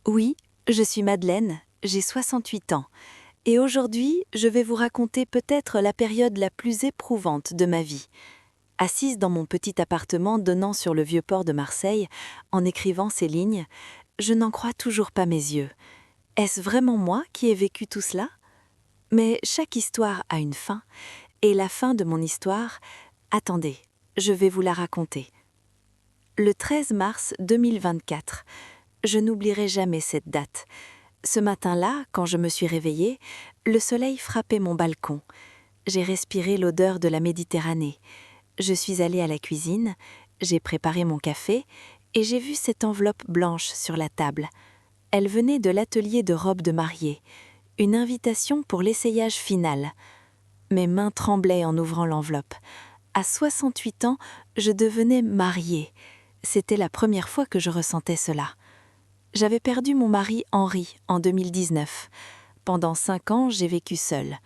Oui, je suis Madeleine, j'ai 68 ans, et aujourd'hui, je vais vous raconter peut-être la période la plus éprouvante de ma vie. Assise dans mon petit appartement donnant sur le vieux port de Marseille, en écrivant ces lignes, je n'en crois toujours pas mes yeux. Est-ce vraiment moi qui ai vécu tout cela? Mais chaque histoire a une fin, et la fin de mon histoire, attendez, je vais vous la raconter. Le 13 mars 2024, je n'oublierai jamais cette date. Ce matin-là, quand je me suis réveillée, le soleil frappait mon balcon. J'ai respiré l'odeur de la Méditerranée. Je suis allée à la cuisine, j'ai préparé mon café et j'ai vu cette enveloppe blanche sur la table. Elle venait de l'atelier de robes de mariée, une invitation pour l'essayage final. Mes mains tremblaient en ouvrant l'enveloppe. À 68 ans, je devenais mariée. C'était la première fois que je ressentais cela. J'avais perdu mon mari Henri en 2019. Pendant 5 ans, j'ai vécu seule.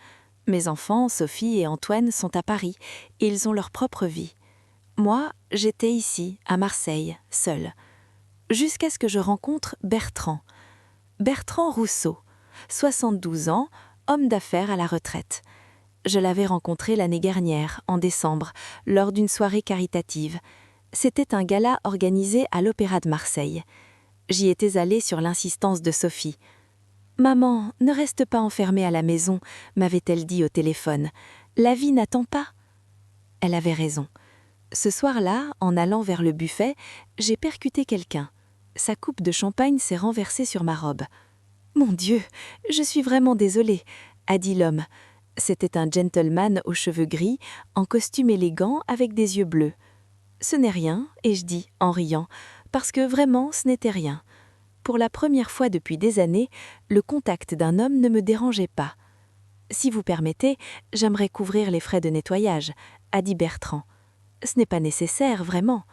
Mes enfants, Sophie et Antoine, sont à Paris et ils ont leur propre vie. Moi, j'étais ici, à Marseille, seule. Jusqu'à ce que je rencontre Bertrand. Bertrand Rousseau, 72 ans, homme d'affaires à la retraite. Je l'avais rencontré l'année dernière, en décembre, lors d'une soirée caritative. C'était un gala organisé à l'Opéra de Marseille. J'y étais allée sur l'insistance de Sophie. « Maman, ne reste pas enfermée à la maison », m'avait-elle dit au téléphone. « La vie n'attend pas. » Elle avait raison. Ce soir-là, en allant vers le buffet, j'ai percuté quelqu'un. Sa coupe de champagne s'est renversée sur ma robe. « Mon Dieu, je suis vraiment désolée », a dit l'homme. C'était un gentleman aux cheveux gris, en costume élégant avec des yeux bleus. « Ce n'est rien », ai-je dit, en riant, parce que vraiment ce n'était rien. Pour la première fois depuis des années, le contact d'un homme ne me dérangeait pas. « Si vous permettez, j'aimerais couvrir les frais de nettoyage », a dit Bertrand. « Ce n'est pas nécessaire, vraiment.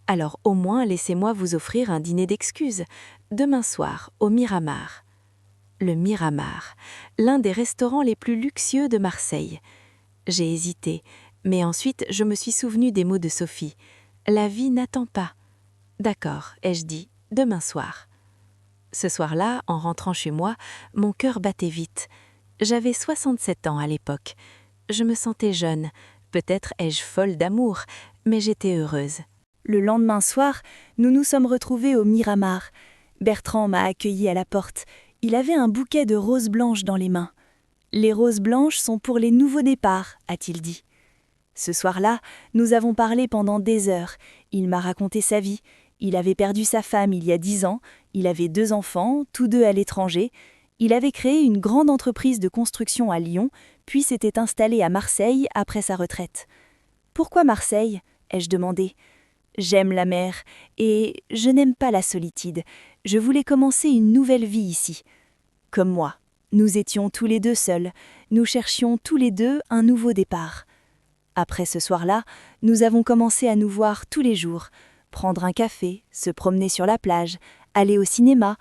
Alors au moins laissez-moi vous offrir un dîner d'excuses, demain soir, au Miramar. » Le Miramar, l'un des restaurants les plus luxueux de Marseille. J'ai hésité, mais ensuite je me suis souvenu des mots de Sophie. « La vie n'attend pas. »« D'accord », ai-je dit, « demain soir. » Ce soir-là, en rentrant chez moi, mon cœur battait vite. J'avais 67 ans à l'époque. Je me sentais jeune, peut-être ai-je folle d'amour, mais j'étais heureuse. Le lendemain soir, nous nous sommes retrouvés au Miramar. Bertrand m'a accueilli à la porte. Il avait un bouquet de roses blanches dans les mains. « Les roses blanches sont pour les nouveaux départs », a-t-il dit. Ce soir-là, nous avons parlé pendant des heures. Il m'a raconté sa vie. Il avait perdu sa femme il y a 10 ans. Il avait 2 enfants, tous deux à l'étranger. Il avait créé une grande entreprise de construction à Lyon, puis s'était installé à Marseille après sa retraite. « Pourquoi Marseille ?» ai-je demandé. « J'aime la mer et je n'aime pas la solitude. Je voulais commencer une nouvelle vie ici. » Comme moi, nous étions tous les deux seuls. Nous cherchions tous les deux un nouveau départ. Après ce soir-là, nous avons commencé à nous voir tous les jours, prendre un café, se promener sur la plage, aller au cinéma.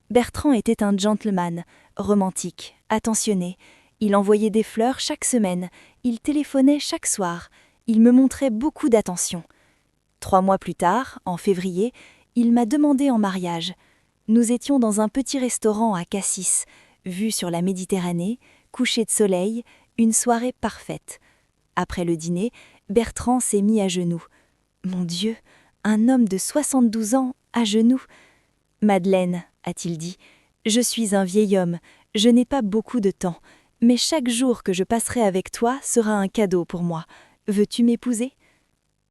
Bertrand était un gentleman, romantique, attentionné. Il envoyait des fleurs chaque semaine, il téléphonait chaque soir, il me montrait beaucoup d'attention. 3 mois plus tard, en février, il m'a demandé en mariage. Nous étions dans un petit restaurant à Cassis, vue sur la Méditerranée, coucher de soleil, une soirée parfaite. Après le dîner, Bertrand s'est mis à genoux. Mon Dieu, un homme de 72 ans, à genoux. « Madeleine, » a-t-il dit, « je suis un vieil homme, je n'ai pas beaucoup de temps, mais chaque jour que je passerai avec toi sera un cadeau pour moi. Veux-tu m'épouser ?»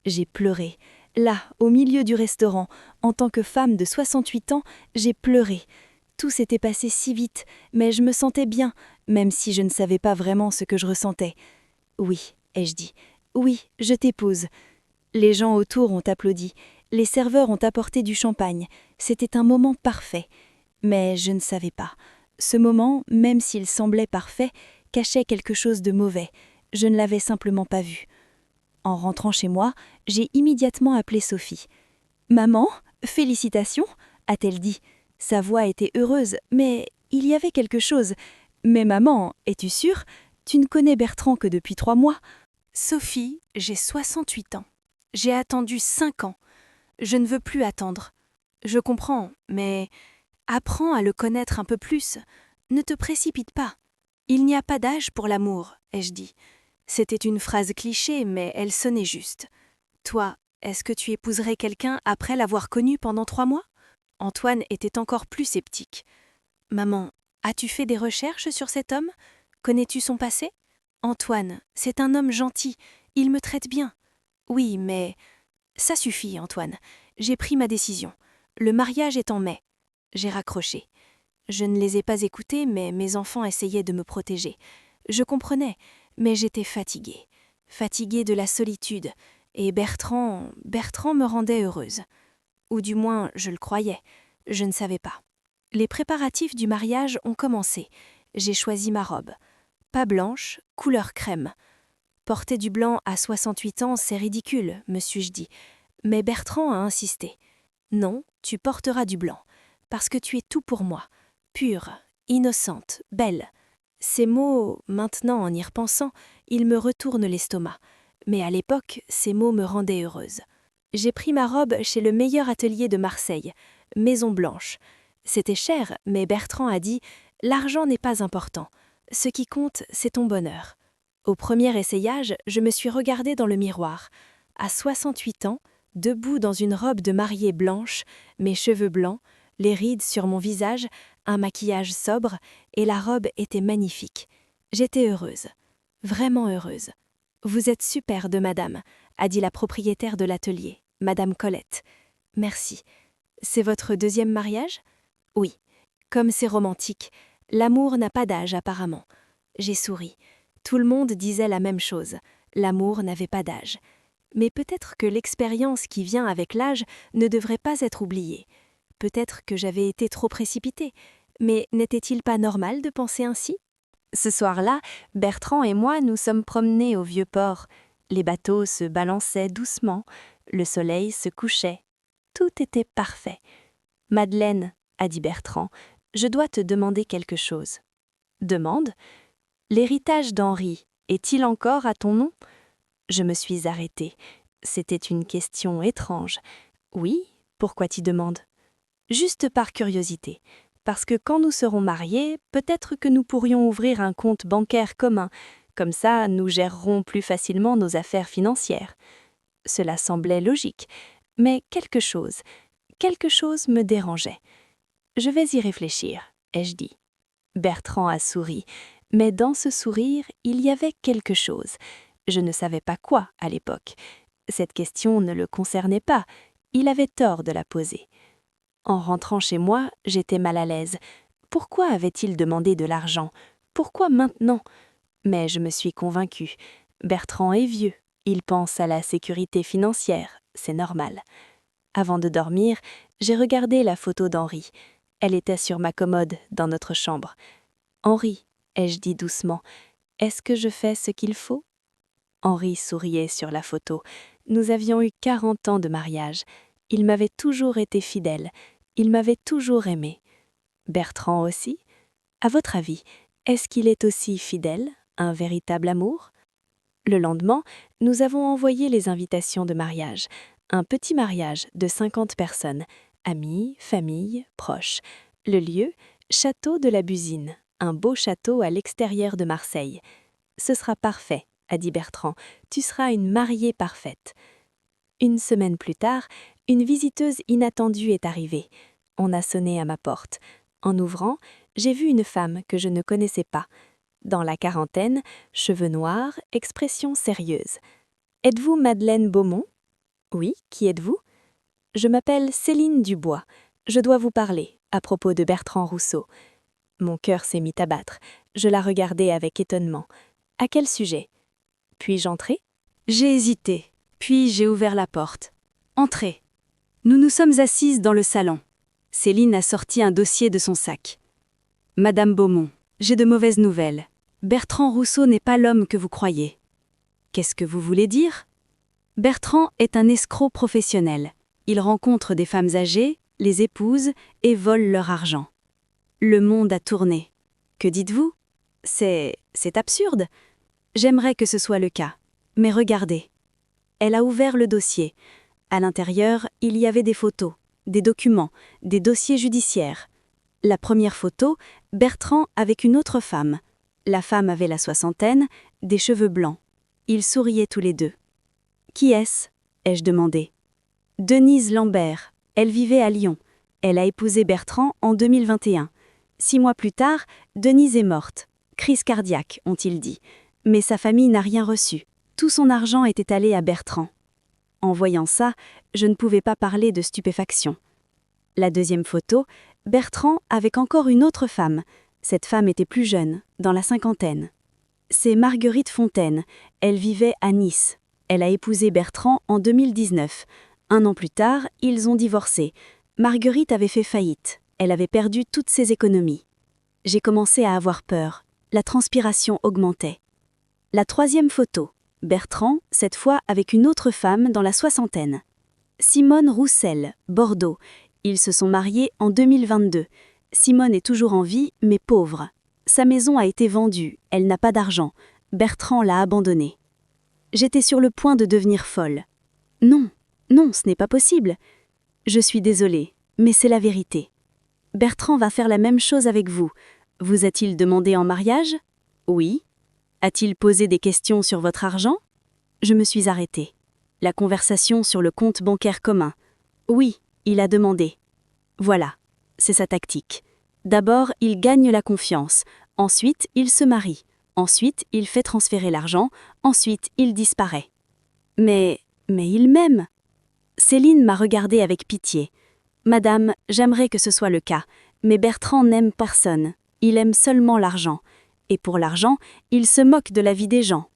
J'ai pleuré. Là, au milieu du restaurant, en tant que femme de 68 ans, j'ai pleuré. Tout s'était passé si vite, mais je me sentais bien, même si je ne savais pas vraiment ce que je ressentais. « Oui », ai-je dit, « oui, je t'épouse. » Les gens autour ont applaudi. Les serveurs ont apporté du champagne. C'était un moment parfait. Mais je ne savais pas. Ce moment, même s'il semblait parfait, cachait quelque chose de mauvais. Je ne l'avais simplement pas vu. En rentrant chez moi, j'ai immédiatement appelé Sophie. « Maman, félicitations » a-t-elle dit. Sa voix était heureuse, mais il y avait quelque chose. « Mais maman, es-tu sûre? Tu ne connais Bertrand que depuis 3 mois. » Sophie, j'ai 68 ans. J'ai attendu 5 ans. Je ne veux plus attendre. Je comprends, mais Apprends à le connaître un peu plus. Ne te précipite pas. Il n'y a pas d'âge pour l'amour, ai-je dit. C'était une phrase cliché, mais elle sonnait juste. Toi, est-ce que tu épouserais quelqu'un après l'avoir connu pendant 3 mois? Antoine était encore plus sceptique. Maman, as-tu fait des recherches sur cet homme? Connais-tu son passé? Antoine, c'est un homme gentil, il me traite bien. Oui, mais... Ça suffit, Antoine. J'ai pris ma décision. Le mariage est en mai. J'ai raccroché. Je ne les ai pas écoutés, mais mes enfants essayaient de me protéger. Je comprenais, mais j'étais fatiguée. Fatiguée de la solitude. Et Bertrand me rendait heureuse. Ou du moins, je le croyais. Je ne savais pas. Les préparatifs du mariage ont commencé. J'ai choisi ma robe. Pas blanche, couleur crème. Porter du blanc à 68 ans, c'est ridicule, me suis-je dit. Mais Bertrand a insisté. Non, tu porteras du blanc, parce que tu es tout pour moi. Pure, innocente, belle. Ces mots, maintenant en y repensant, ils me retournent l'estomac. Mais à l'époque, ces mots me rendaient heureuse. J'ai pris ma robe chez le meilleur atelier de Marseille, Maison Blanche. C'était cher, mais Bertrand a dit « L'argent n'est pas important. Ce qui compte, c'est ton bonheur. » Au premier essayage, je me suis regardée dans le miroir. À 68 ans, debout dans une robe de mariée blanche, mes cheveux blancs, les rides sur mon visage, un maquillage sobre, et la robe était magnifique. J'étais heureuse. Vraiment heureuse. « Vous êtes superbe, madame », a dit la propriétaire de l'atelier, madame Colette. « Merci. C'est votre deuxième mariage ? » « Oui. Comme c'est romantique. L'amour n'a pas d'âge apparemment. » J'ai souri. Tout le monde disait la même chose. L'amour n'avait pas d'âge. Mais peut-être que l'expérience qui vient avec l'âge ne devrait pas être oubliée. Peut-être que j'avais été trop précipitée. Mais n'était-il pas normal de penser ainsi ? Ce soir-là, Bertrand et moi nous sommes promenés au Vieux-Port. Les bateaux se balançaient doucement, le soleil se couchait. Tout était parfait. « Madeleine, » a dit Bertrand, « je dois te demander quelque chose. » « Demande. L'héritage d'Henri est-il encore à ton nom ? » Je me suis arrêtée. C'était une question étrange. « Oui, pourquoi t'y demandes ? » Juste par curiosité. Parce que quand nous serons mariés, peut-être que nous pourrions ouvrir un compte bancaire commun. Comme ça, nous gérerons plus facilement nos affaires financières. Cela semblait logique, mais quelque chose me dérangeait. Je vais y réfléchir, ai-je dit. Bertrand a souri, mais dans ce sourire, il y avait quelque chose. Je ne savais pas quoi à l'époque. Cette question ne le concernait pas. Il avait tort de la poser. En rentrant chez moi, j'étais mal à l'aise. Pourquoi avait-il demandé de l'argent ? Pourquoi maintenant ? Mais je me suis convaincue. Bertrand est vieux. Il pense à la sécurité financière. C'est normal. Avant de dormir, j'ai regardé la photo d'Henri. Elle était sur ma commode dans notre chambre. « Henri, » ai-je dit doucement, « est-ce que je fais ce qu'il faut ?» Henri souriait sur la photo. Nous avions eu 40 ans de mariage. Il m'avait toujours été fidèle. Il m'avait toujours aimé. Bertrand aussi ? À votre avis, est-ce qu'il est aussi fidèle, un véritable amour ? Le lendemain, nous avons envoyé les invitations de mariage. Un petit mariage de 50 personnes. Amis, famille, proches. Le lieu, château de la Busine, un beau château à l'extérieur de Marseille. « Ce sera parfait », a dit Bertrand, « tu seras une mariée parfaite. » Une semaine plus tard, une visiteuse inattendue est arrivée. On a sonné à ma porte. En ouvrant, j'ai vu une femme que je ne connaissais pas. Dans la quarantaine, cheveux noirs, expression sérieuse. « Êtes-vous Madeleine Beaumont ?»« Oui, qui êtes-vous » ? « Je m'appelle Céline Dubois. Je dois vous parler à propos de Bertrand Rousseau. » Mon cœur s'est mis à battre. Je la regardais avec étonnement. « À quel sujet ? Puis-je entrer ?» J'ai hésité, puis j'ai ouvert la porte. « Entrez. » Nous nous sommes assises dans le salon. Céline a sorti un dossier de son sac. « Madame Beaumont, j'ai de mauvaises nouvelles. Bertrand Rousseau n'est pas l'homme que vous croyez. »« Qu'est-ce que vous voulez dire ? » Bertrand est un escroc professionnel. Il rencontre des femmes âgées, les épouse et vole leur argent. Le monde a tourné. Que dites-vous ? C'est absurde. J'aimerais que ce soit le cas. Mais regardez. Elle a ouvert le dossier. À l'intérieur, il y avait des photos, des documents, des dossiers judiciaires. La première photo, Bertrand avec une autre femme. La femme avait la soixantaine, des cheveux blancs. Ils souriaient tous les deux. « Qui est-ce » ai-je demandé. « Denise Lambert. Elle vivait à Lyon. Elle a épousé Bertrand en 2021. 6 mois plus tard, Denise est morte. Crise cardiaque, ont-ils dit. Mais sa famille n'a rien reçu. Tout son argent était allé à Bertrand. » En voyant ça, je ne pouvais pas parler de stupéfaction. La deuxième photo, Bertrand avec encore une autre femme. Cette femme était plus jeune, dans la cinquantaine. C'est Marguerite Fontaine. Elle vivait à Nice. Elle a épousé Bertrand en 2019. 1 an plus tard, ils ont divorcé. Marguerite avait fait faillite. Elle avait perdu toutes ses économies. J'ai commencé à avoir peur. La transpiration augmentait. La troisième photo. Bertrand, cette fois avec une autre femme dans la soixantaine. Simone Roussel, Bordeaux. Ils se sont mariés en 2022. Simone est toujours en vie, mais pauvre. Sa maison a été vendue, elle n'a pas d'argent. Bertrand l'a abandonnée. J'étais sur le point de devenir folle. Non, ce n'est pas possible. Je suis désolée, mais c'est la vérité. Bertrand va faire la même chose avec vous. Vous a-t-il demandé en mariage ? Oui. A-t-il posé des questions sur votre argent ? Je me suis arrêtée. La conversation sur le compte bancaire commun. Oui, il a demandé. Voilà, c'est sa tactique. D'abord, il gagne la confiance. Ensuite, il se marie. Ensuite, il fait transférer l'argent. Ensuite, il disparaît. Mais il m'aime. Céline m'a regardée avec pitié. Madame, j'aimerais que ce soit le cas, mais Bertrand n'aime personne. Il aime seulement l'argent. Et pour l'argent, il se moque de la vie des gens.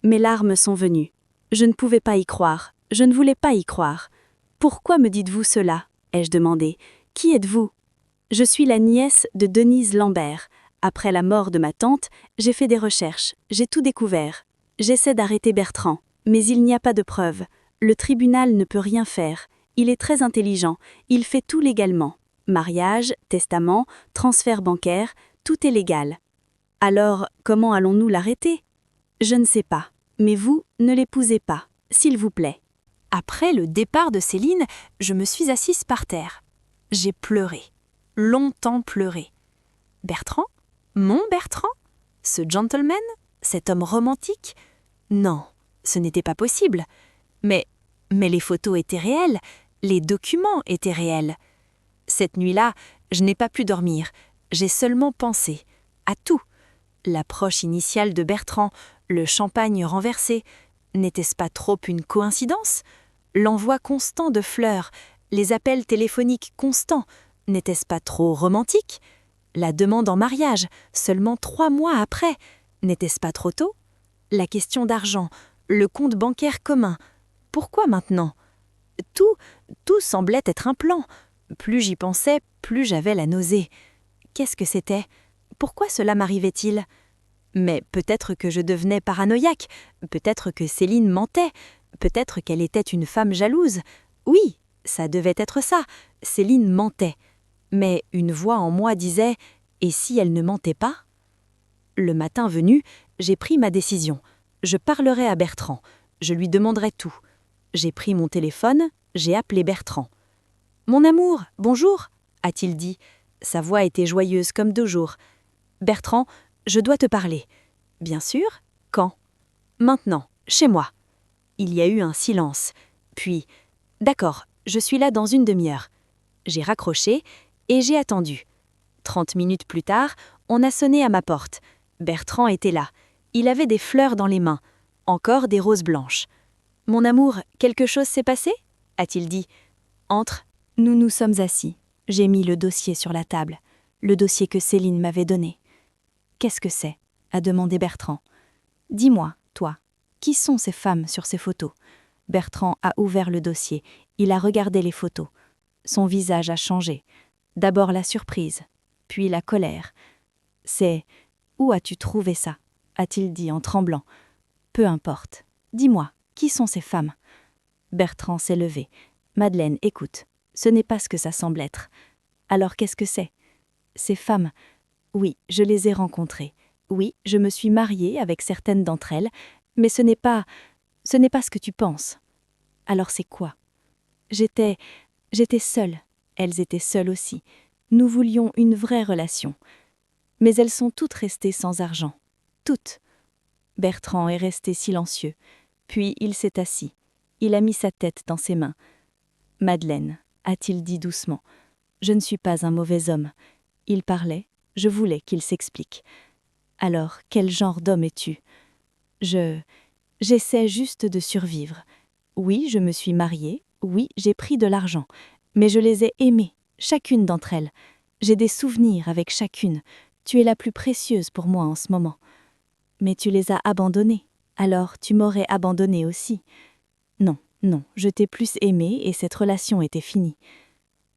Mes larmes sont venues. Je ne pouvais pas y croire. Je ne voulais pas y croire. Pourquoi me dites-vous cela ? Ai-je demandé. Qui êtes-vous ? Je suis la nièce de Denise Lambert. Après la mort de ma tante, j'ai fait des recherches. J'ai tout découvert. J'essaie d'arrêter Bertrand, mais il n'y a pas de preuves. Le tribunal ne peut rien faire. Il est très intelligent. Il fait tout légalement. Mariage, testament, transfert bancaire, tout est légal. Alors, comment allons-nous l'arrêter ? Je ne sais pas. Mais vous, ne l'épousez pas, s'il vous plaît. Après le départ de Céline, je me suis assise par terre. J'ai pleuré. Longtemps pleuré. Bertrand ? Mon Bertrand ? Ce gentleman ? Cet homme romantique ? Non, ce n'était pas possible. Mais les photos étaient réelles, les documents étaient réels. Cette nuit-là, je n'ai pas pu dormir. J'ai seulement pensé à tout. L'approche initiale de Bertrand, le champagne renversé, n'était-ce pas trop une coïncidence ? L'envoi constant de fleurs, les appels téléphoniques constants, n'était-ce pas trop romantique ? La demande en mariage, seulement 3 mois après, n'était-ce pas trop tôt ? La question d'argent, le compte bancaire commun, pourquoi maintenant ? Tout semblait être un plan. Plus j'y pensais, plus j'avais la nausée. Qu'est-ce que c'était ? Pourquoi cela m'arrivait-il ? Mais peut-être que je devenais paranoïaque, peut-être que Céline mentait, peut-être qu'elle était une femme jalouse. Oui, ça devait être ça, Céline mentait. Mais une voix en moi disait « Et si elle ne mentait pas ?» Le matin venu, j'ai pris ma décision. Je parlerai à Bertrand, je lui demanderai tout. J'ai pris mon téléphone, j'ai appelé Bertrand. « Mon amour, bonjour » a-t-il dit. Sa voix était joyeuse comme 2 jours. « Bertrand, je dois te parler. »« Bien sûr. Quand ?»« Maintenant, chez moi. » Il y a eu un silence. Puis, « D'accord, je suis là dans 1 demi-heure. » J'ai raccroché et j'ai attendu. 30 minutes plus tard, on a sonné à ma porte. Bertrand était là. Il avait des fleurs dans les mains. Encore des roses blanches. « Mon amour, quelque chose s'est passé ?» a-t-il dit. « Entre. » Nous nous sommes assis. J'ai mis le dossier sur la table. Le dossier que Céline m'avait donné. « Qu'est-ce que c'est ?» a demandé Bertrand. « Dis-moi, toi, qui sont ces femmes sur ces photos ?» Bertrand a ouvert le dossier. Il a regardé les photos. Son visage a changé. D'abord la surprise, puis la colère. « C'est... Où as-tu trouvé ça ?» a-t-il dit en tremblant. « Peu importe. Dis-moi, qui sont ces femmes ?» Bertrand s'est levé. « Madeleine, écoute, ce n'est pas ce que ça semble être. Alors qu'est-ce que c'est ? Ces femmes, oui, je les ai rencontrées. Oui, je me suis mariée avec certaines d'entre elles, mais ce n'est pas ce que tu penses. Alors c'est quoi ? J'étais seule. Elles étaient seules aussi. Nous voulions une vraie relation. Mais elles sont toutes restées sans argent. Toutes. Bertrand est resté silencieux. Puis il s'est assis. Il a mis sa tête dans ses mains. « Madeleine, a-t-il dit doucement, je ne suis pas un mauvais homme. » Il parlait, je voulais qu'il s'explique. « Alors, quel genre d'homme es-tu ? » J'essaie juste de survivre. Oui, je me suis mariée, oui, j'ai pris de l'argent, mais je les ai aimées, chacune d'entre elles. J'ai des souvenirs avec chacune. Tu es la plus précieuse pour moi en ce moment. Mais tu les as abandonnées, alors tu m'aurais abandonnée aussi. Non, non, je t'ai plus aimée et cette relation était finie.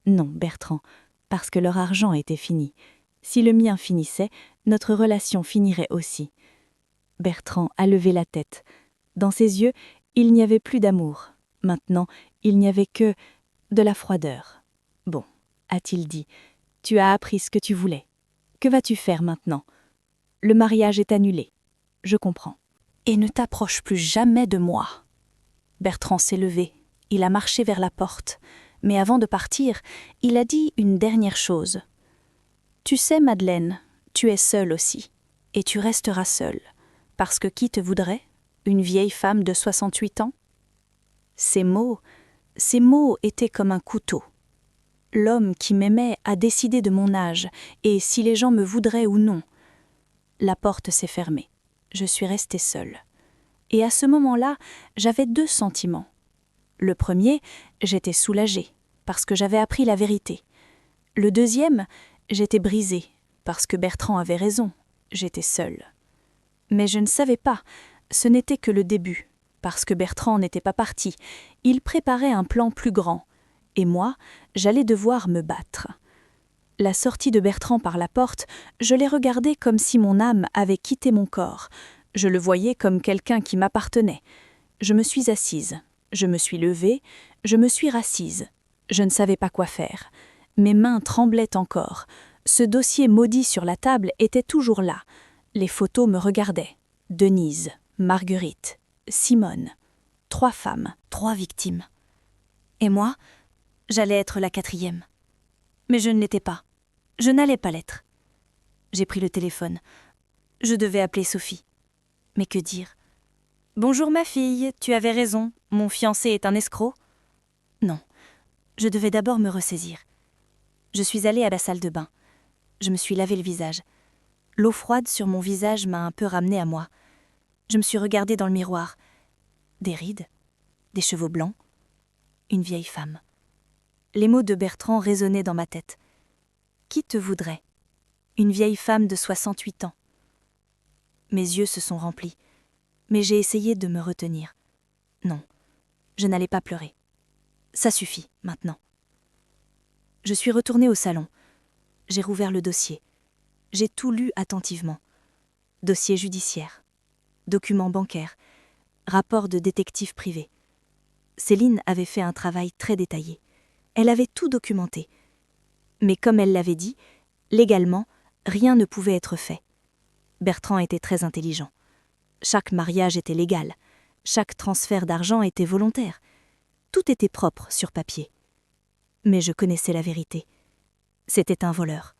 Non, Bertrand, parce que leur argent était fini. Si le mien finissait, notre relation finirait aussi. Bertrand a levé la tête. Dans ses yeux, il n'y avait plus d'amour. Maintenant, il n'y avait que de la froideur. Bon, a-t-il dit, tu as appris ce que tu voulais. Que vas-tu faire maintenant ? Le mariage est annulé. Je comprends. Et ne t'approche plus jamais de moi. Bertrand s'est levé. Il a marché vers la porte. Mais avant de partir, il a dit une dernière chose. Tu sais, Madeleine, tu es seule aussi. Et tu resteras seule. Parce que qui te voudrait ? Une vieille femme de 68 ans ? Ces mots étaient comme un couteau. L'homme qui m'aimait a décidé de mon âge, et si les gens me voudraient ou non. La porte s'est fermée. Je suis restée seule. Et à ce moment-là, j'avais 2 sentiments. Le premier, j'étais soulagée, parce que j'avais appris la vérité. Le deuxième, j'étais brisée, parce que Bertrand avait raison, j'étais seule. Mais je ne savais pas, ce n'était que le début, parce que Bertrand n'était pas parti. Il préparait un plan plus grand, et moi, j'allais devoir me battre. La sortie de Bertrand par la porte, je l'ai regardée comme si mon âme avait quitté mon corps. Je le voyais comme quelqu'un qui m'appartenait. Je me suis assise, je me suis levée, je me suis rassise. Je ne savais pas quoi faire. Mes mains tremblaient encore. Ce dossier maudit sur la table était toujours là. Les photos me regardaient. Denise, Marguerite, Simone. 3 femmes, 3 victimes. Et moi, j'allais être la 4e. Mais je ne l'étais pas. Je n'allais pas l'être. J'ai pris le téléphone. Je devais appeler Sophie. Mais que dire ? « Bonjour ma fille, tu avais raison, mon fiancé est un escroc ?» Non, je devais d'abord me ressaisir. Je suis allée à la salle de bain. Je me suis lavé le visage. L'eau froide sur mon visage m'a un peu ramenée à moi. Je me suis regardée dans le miroir. Des rides, des cheveux blancs, une vieille femme. Les mots de Bertrand résonnaient dans ma tête. Qui te voudrait ? Une vieille femme de 68 ans. Mes yeux se sont remplis, mais j'ai essayé de me retenir. Non, je n'allais pas pleurer. Ça suffit, maintenant. Je suis retournée au salon. J'ai rouvert le dossier. J'ai tout lu attentivement. Dossier judiciaire, documents bancaires, rapport de détective privé. Céline avait fait un travail très détaillé. Elle avait tout documenté. Mais comme elle l'avait dit, légalement, rien ne pouvait être fait. Bertrand était très intelligent. Chaque mariage était légal. Chaque transfert d'argent était volontaire. Tout était propre sur papier. Mais je connaissais la vérité. C'était un voleur.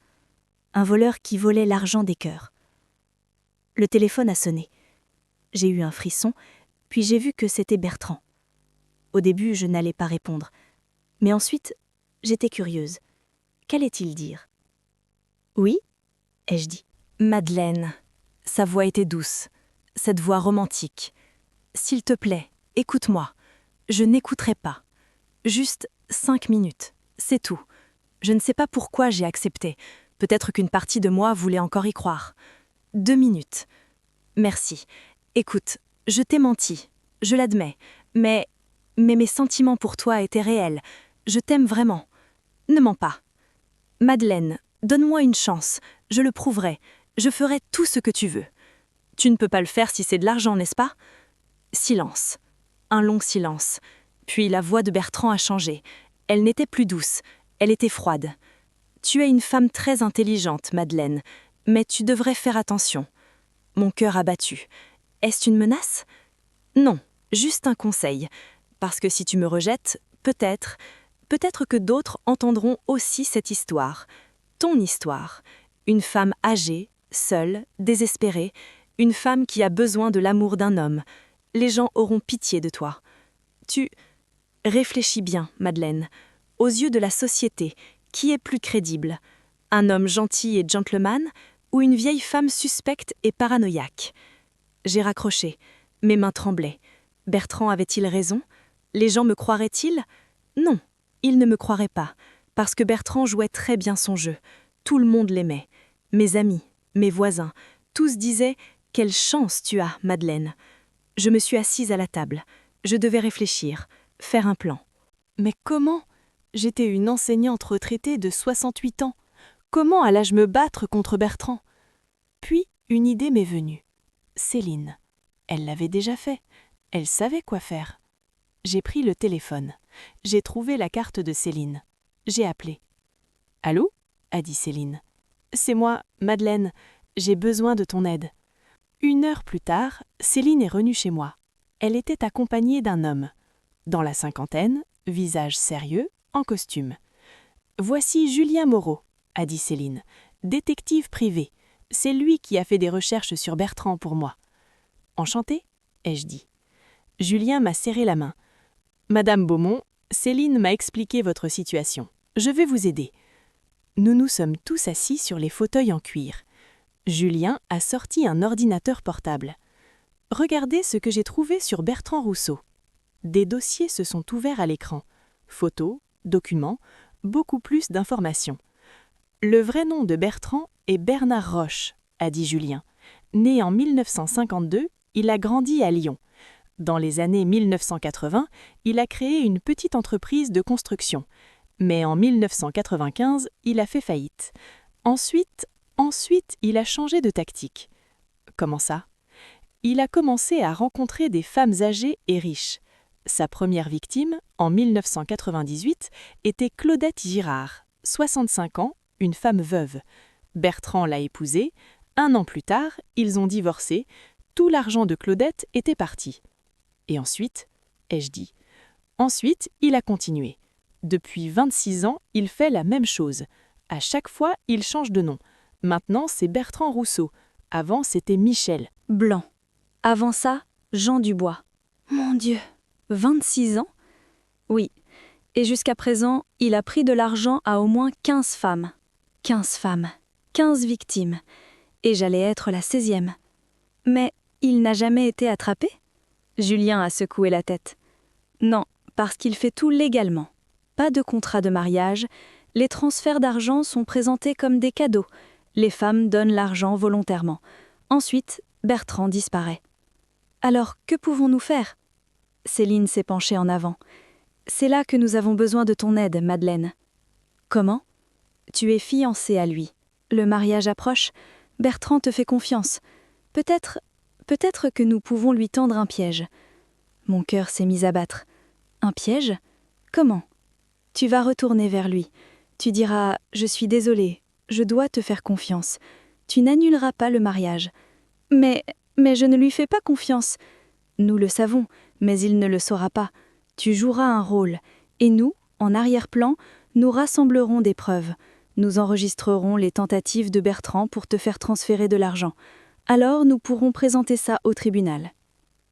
Un voleur qui volait l'argent des cœurs. Le téléphone a sonné. J'ai eu un frisson, puis j'ai vu que c'était Bertrand. Au début, je n'allais pas répondre. Mais ensuite, j'étais curieuse. Qu'allait-il dire ? « Oui » ai-je dit. « Madeleine. » Sa voix était douce, cette voix romantique. « S'il te plaît, écoute-moi. Je n'écouterai pas. Juste 5 minutes, c'est tout. Je ne sais pas pourquoi j'ai accepté. Peut-être qu'une partie de moi voulait encore y croire. 2 minutes. Merci. Écoute, je t'ai menti, je l'admets, mais mes sentiments pour toi étaient réels. Je t'aime vraiment. Ne mens pas. Madeleine, donne-moi une chance, je le prouverai. Je ferai tout ce que tu veux. Tu ne peux pas le faire si c'est de l'argent, n'est-ce pas ? Silence. Un long silence. Puis la voix de Bertrand a changé. Elle n'était plus douce, elle était froide. Tu es une femme très intelligente, Madeleine, mais tu devrais faire attention. Mon cœur a battu. Est-ce une menace ? Non, juste un conseil. Parce que si tu me rejettes, peut-être que d'autres entendront aussi cette histoire. ton histoire. Une femme âgée, seule, désespérée, une femme qui a besoin de l'amour d'un homme. Les gens auront pitié de toi. Tu réfléchis bien, Madeleine. Aux yeux de la société, qui est plus crédible? Un homme gentil et gentleman ou une vieille femme suspecte et paranoïaque? J'ai raccroché. Mes mains tremblaient. Bertrand avait-il raison? Les gens me croiraient-ils? Non, ils ne me croiraient pas, parce que Bertrand jouait très bien son jeu. Tout le monde l'aimait. Mes amis, mes voisins, tous disaient « Quelle chance tu as, Madeleine !» Je me suis assise à la table. Je devais réfléchir, faire un plan. Mais comment? J'étais une enseignante retraitée de 68 ans. Comment allais-je me battre contre Bertrand? Puis une idée m'est venue. Céline. Elle l'avait déjà fait. Elle savait quoi faire. J'ai pris le téléphone. J'ai trouvé la carte de Céline. J'ai appelé. « Allô ?» a dit Céline. « C'est moi, Madeleine. J'ai besoin de ton aide. » 1 heure plus tard, Céline est venue chez moi. Elle était accompagnée d'un homme. Dans la cinquantaine, visage sérieux, en costume. « Voici Julien Moreau, » a dit Céline. « Détective privé. C'est lui qui a fait des recherches sur Bertrand pour moi. »« Enchanté ?» ai-je dit. Julien m'a serré la main. « Madame Beaumont, Céline m'a expliqué votre situation. Je vais vous aider. » Nous nous sommes tous assis sur les fauteuils en cuir. Julien a sorti un ordinateur portable. « Regardez ce que j'ai trouvé sur Bertrand Rousseau. » Des dossiers se sont ouverts à l'écran. Photos, documents, beaucoup plus d'informations. « Le vrai nom de Bertrand est Bernard Roche, » a dit Julien. Né en 1952, il a grandi à Lyon. Dans les années 1980, il a créé une petite entreprise de construction. Mais en 1995, il a fait faillite. Ensuite, il a changé de tactique. Comment ça? Il a commencé à rencontrer des femmes âgées et riches. Sa première victime, en 1998, était Claudette Girard, 65 ans, une femme veuve. Bertrand l'a épousée. 1 an plus tard, ils ont divorcé. Tout l'argent de Claudette était parti. Et ensuite, ai-je dit. Ensuite, il a continué. Depuis 26 ans, il fait la même chose. À chaque fois, il change de nom. Maintenant, c'est Bertrand Rousseau. Avant, c'était Michel. Blanc. Avant ça, Jean Dubois. Mon Dieu, 26 ans? Oui, et jusqu'à présent, il a pris de l'argent à au moins 15 femmes. 15 femmes, 15 victimes. Et j'allais être la 16e. Mais il n'a jamais été attrapé? Julien a secoué la tête. Non, parce qu'il fait tout légalement. Pas de contrat de mariage, les transferts d'argent sont présentés comme des cadeaux. Les femmes donnent l'argent volontairement. Ensuite, Bertrand disparaît. Alors, que pouvons-nous faire? Céline s'est penchée en avant. C'est là que nous avons besoin de ton aide, Madeleine. Comment? Tu es fiancée à lui. Le mariage approche. Bertrand te fait confiance. Peut-être que nous pouvons lui tendre un piège. Mon cœur s'est mis à battre. Un piège? Comment? Tu vas retourner vers lui. Tu diras « Je suis désolée, je dois te faire confiance. Tu n'annuleras pas le mariage. » Mais je ne lui fais pas confiance. Nous le savons, mais il ne le saura pas. Tu joueras un rôle. Et nous, en arrière-plan, nous rassemblerons des preuves. Nous enregistrerons les tentatives de Bertrand pour te faire transférer de l'argent. Alors nous pourrons présenter ça au tribunal.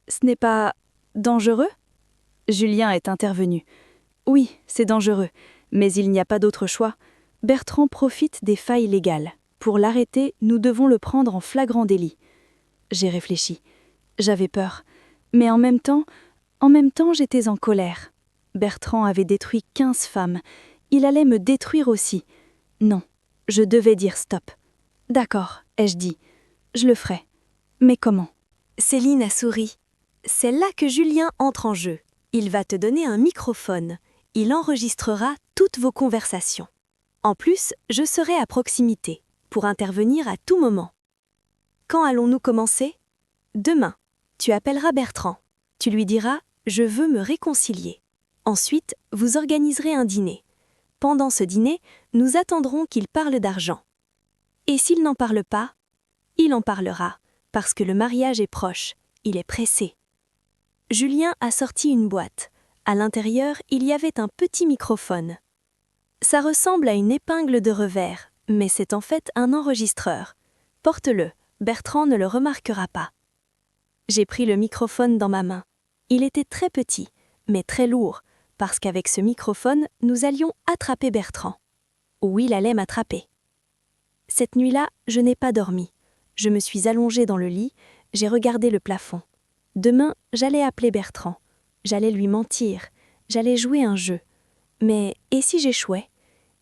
Ce n'est pas dangereux? Julien est intervenu. Oui, c'est dangereux, mais il n'y a pas d'autre choix. Bertrand profite des failles légales. Pour l'arrêter, nous devons le prendre en flagrant délit. J'ai réfléchi. J'avais peur. Mais en même temps, j'étais en colère. Bertrand avait détruit 15 femmes. Il allait me détruire aussi. Non, je devais dire stop. D'accord, ai-je dit. Je le ferai. Mais comment? Céline a souri. C'est là que Julien entre en jeu. Il va te donner un microphone. Il enregistrera toutes vos conversations. En plus, je serai à proximité, pour intervenir à tout moment. Quand allons-nous commencer? Demain. Tu appelleras Bertrand. Tu lui diras « Je veux me réconcilier ». Ensuite, vous organiserez un dîner. Pendant ce dîner, nous attendrons qu'il parle d'argent. Et s'il n'en parle pas, il en parlera, parce que le mariage est proche, il est pressé. Julien a sorti une boîte. À l'intérieur, il y avait un petit microphone. Ça ressemble à une épingle de revers, Mais c'est en fait un enregistreur. Porte-le, Bertrand ne le remarquera pas. J'ai pris le microphone dans ma main. Il était très petit, mais très lourd, parce qu'avec ce microphone, nous allions attraper Bertrand. Ou il allait m'attraper. Cette nuit-là, je n'ai pas dormi. Je me suis allongée dans le lit, j'ai regardé le plafond. Demain, j'allais appeler Bertrand. J'allais lui mentir. J'allais jouer un jeu. Mais et si j'échouais?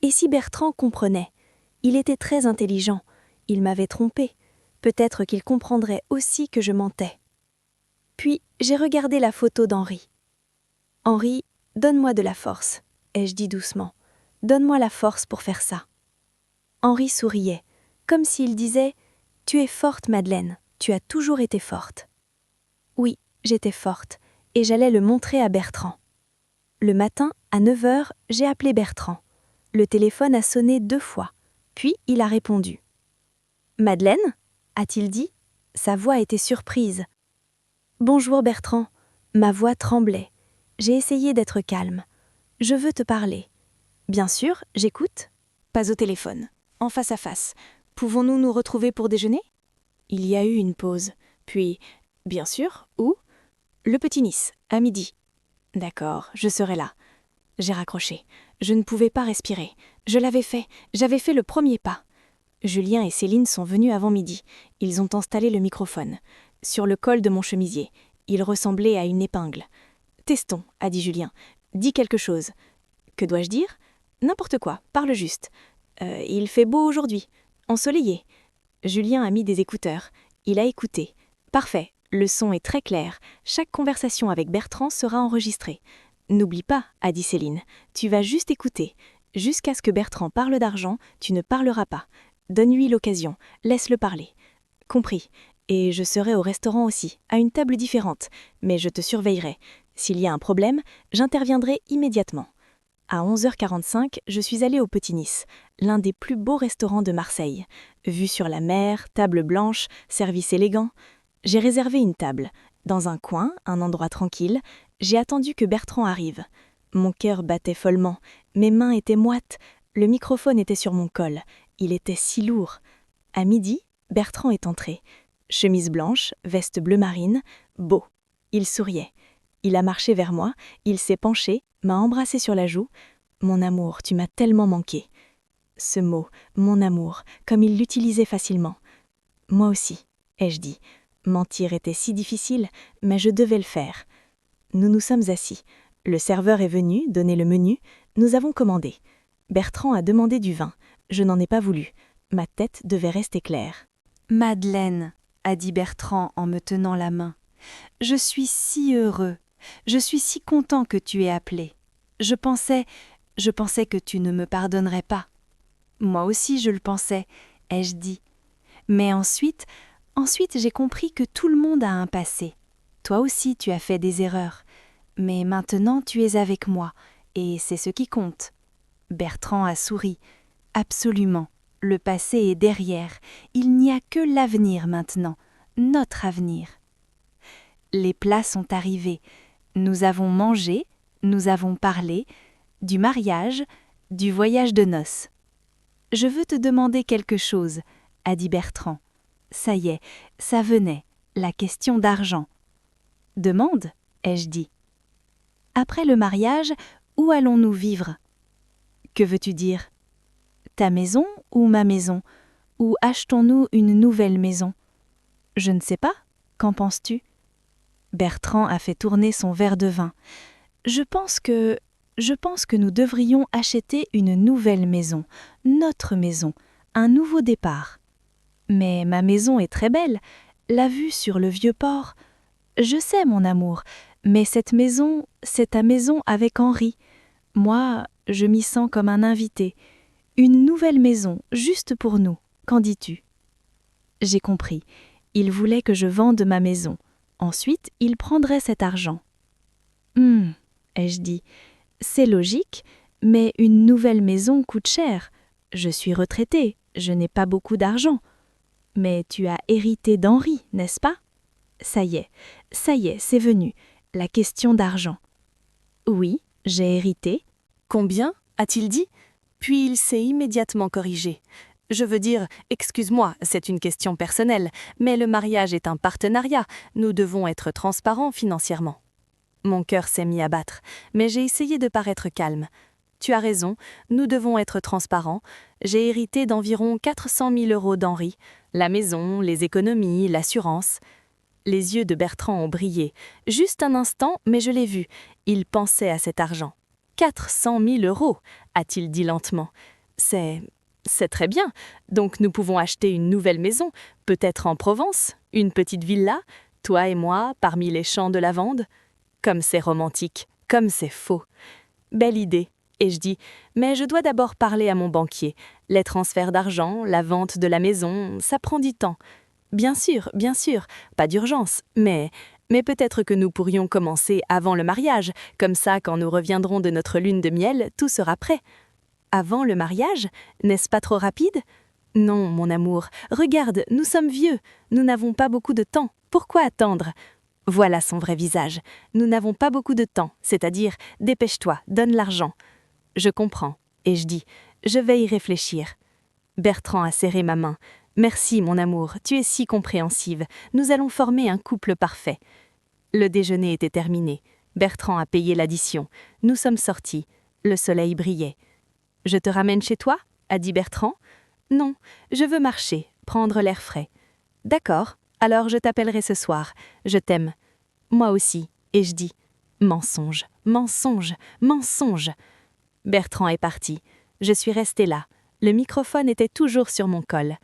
Et si Bertrand comprenait? Il était très intelligent. Il m'avait trompée. Peut-être qu'il comprendrait aussi que je mentais. Puis, j'ai regardé la photo d'Henri. « Henri, donne-moi de la force, » ai-je dit doucement. « Donne-moi la force pour faire ça. » Henri souriait, comme s'il disait « Tu es forte, Madeleine, tu as toujours été forte. » Oui, j'étais forte, et j'allais le montrer à Bertrand. Le matin, à 9h, j'ai appelé Bertrand. Le téléphone a sonné 2 fois, puis il a répondu. « Madeleine ?» a-t-il dit. Sa voix était surprise. « Bonjour Bertrand. » Ma voix tremblait. J'ai essayé d'être calme. « Je veux te parler. »« Bien sûr, j'écoute. »« Pas au téléphone. En face à face. Pouvons-nous nous retrouver pour déjeuner ?» Il y a eu une pause. Puis, « Bien sûr, où ?»« Le Petit Nice, à midi. »« D'accord, je serai là. » J'ai raccroché. Je ne pouvais pas respirer. Je l'avais fait. J'avais fait le premier pas. Julien et Céline sont venus avant midi. Ils ont installé le microphone. Sur le col de mon chemisier. Il ressemblait à une épingle. « Testons, » a dit Julien. « Dis quelque chose. »« Que dois-je dire ?»« N'importe quoi, parle juste. Il fait beau aujourd'hui. Ensoleillé. » Julien a mis des écouteurs. Il a écouté. « Parfait, le son est très clair. Chaque conversation avec Bertrand sera enregistrée. »« N'oublie pas, » a dit Céline. « Tu vas juste écouter. Jusqu'à ce que Bertrand parle d'argent, tu ne parleras pas. Donne-lui l'occasion. Laisse-le parler. » « Compris. Et je serai au restaurant aussi, à une table différente. Mais je te surveillerai. S'il y a un problème, j'interviendrai immédiatement. » À 11h45, je suis allée au Petit Nice, l'un des plus beaux restaurants de Marseille. Vue sur la mer, table blanche, service élégant. J'ai réservé une table. Dans un coin, un endroit tranquille, j'ai attendu que Bertrand arrive. Mon cœur battait follement, mes mains étaient moites, le microphone était sur mon col. Il était si lourd. À midi, Bertrand est entré. Chemise blanche, veste bleu marine, beau. Il souriait. Il a marché vers moi, il s'est penché, m'a embrassé sur la joue. « Mon amour, tu m'as tellement manqué. » Ce mot, mon amour, comme il l'utilisait facilement. « Moi aussi, » ai-je dit. Mentir était si difficile, mais je devais le faire. Nous nous sommes assis. Le serveur est venu, donner le menu. Nous avons commandé. Bertrand a demandé du vin. Je n'en ai pas voulu. Ma tête devait rester claire. « Madeleine, » a dit Bertrand en me tenant la main. « Je suis si heureux. Je suis si content que tu aies appelé. Je pensais que tu ne me pardonnerais pas. » Moi aussi je le pensais, ai-je dit. Mais ensuite j'ai compris que tout le monde a un passé. Toi aussi tu as fait des erreurs. Mais maintenant tu es avec moi, et c'est ce qui compte. Bertrand a souri. Absolument. Le passé est derrière. Il n'y a que l'avenir maintenant, notre avenir. Les plats sont arrivés. Nous avons mangé, nous avons parlé, du mariage, du voyage de noces. « Je veux te demander quelque chose, » a dit Bertrand. Ça y est, ça venait, la question d'argent. « Demande, » ai-je dit. « Après le mariage, où allons-nous vivre ?»« Que veux-tu dire ? Ta maison ou ma maison ? Ou achetons-nous une nouvelle maison ? Je ne sais pas, qu'en penses-tu ? » Bertrand a fait tourner son verre de vin. Je pense que nous devrions acheter une nouvelle maison, notre maison, un nouveau départ. Mais ma maison est très belle, la vue sur le vieux port. Je sais, mon amour, mais cette maison, c'est ta maison avec Henri. Moi, je m'y sens comme un invité. Une nouvelle maison, juste pour nous, qu'en dis-tu ? J'ai compris. Il voulait que je vende ma maison. Ensuite, il prendrait cet argent. Ai-je dit. C'est logique, mais une nouvelle maison coûte cher. Je suis retraitée, je n'ai pas beaucoup d'argent. Mais tu as hérité d'Henri, n'est-ce pas ? Ça y est, c'est venu, la question d'argent. Oui, j'ai hérité. Combien ? A-t-il dit ? Puis il s'est immédiatement corrigé. Je veux dire, excuse-moi, c'est une question personnelle, mais le mariage est un partenariat, nous devons être transparents financièrement. Mon cœur s'est mis à battre, mais j'ai essayé de paraître calme. Tu as raison, nous devons être transparents. J'ai hérité d'environ 400 000 € d'Henri, la maison, les économies, l'assurance. Les yeux de Bertrand ont brillé. Juste un instant, mais je l'ai vu. Il pensait à cet argent. 400 000 €, a-t-il dit lentement. C'est très bien. Donc nous pouvons acheter une nouvelle maison, peut-être en Provence, une petite villa, toi et moi, parmi les champs de lavande. Comme c'est romantique, comme c'est faux. Belle idée. Et je dis, mais je dois d'abord parler à mon banquier. Les transferts d'argent, la vente de la maison, ça prend du temps. Bien sûr, pas d'urgence, mais peut-être que nous pourrions commencer avant le mariage, comme ça quand nous reviendrons de notre lune de miel, tout sera prêt. Avant le mariage? N'est-ce pas trop rapide? Non, mon amour, regarde, nous sommes vieux, nous n'avons pas beaucoup de temps, pourquoi attendre? Voilà son vrai visage. Nous n'avons pas beaucoup de temps, c'est-à-dire, dépêche-toi, donne l'argent. Je comprends, et je dis, je vais y réfléchir. Bertrand a serré ma main. Merci, mon amour, tu es si compréhensive. Nous allons former un couple parfait. Le déjeuner était terminé. Bertrand a payé l'addition. Nous sommes sortis. Le soleil brillait. Je te ramène chez toi? A dit Bertrand. Non, je veux marcher, prendre l'air frais. D'accord, alors je t'appellerai ce soir. Je t'aime. Moi aussi, et je dis, mensonge, mensonge, mensonge. Bertrand est parti. Je suis restée là. Le microphone était toujours sur mon col.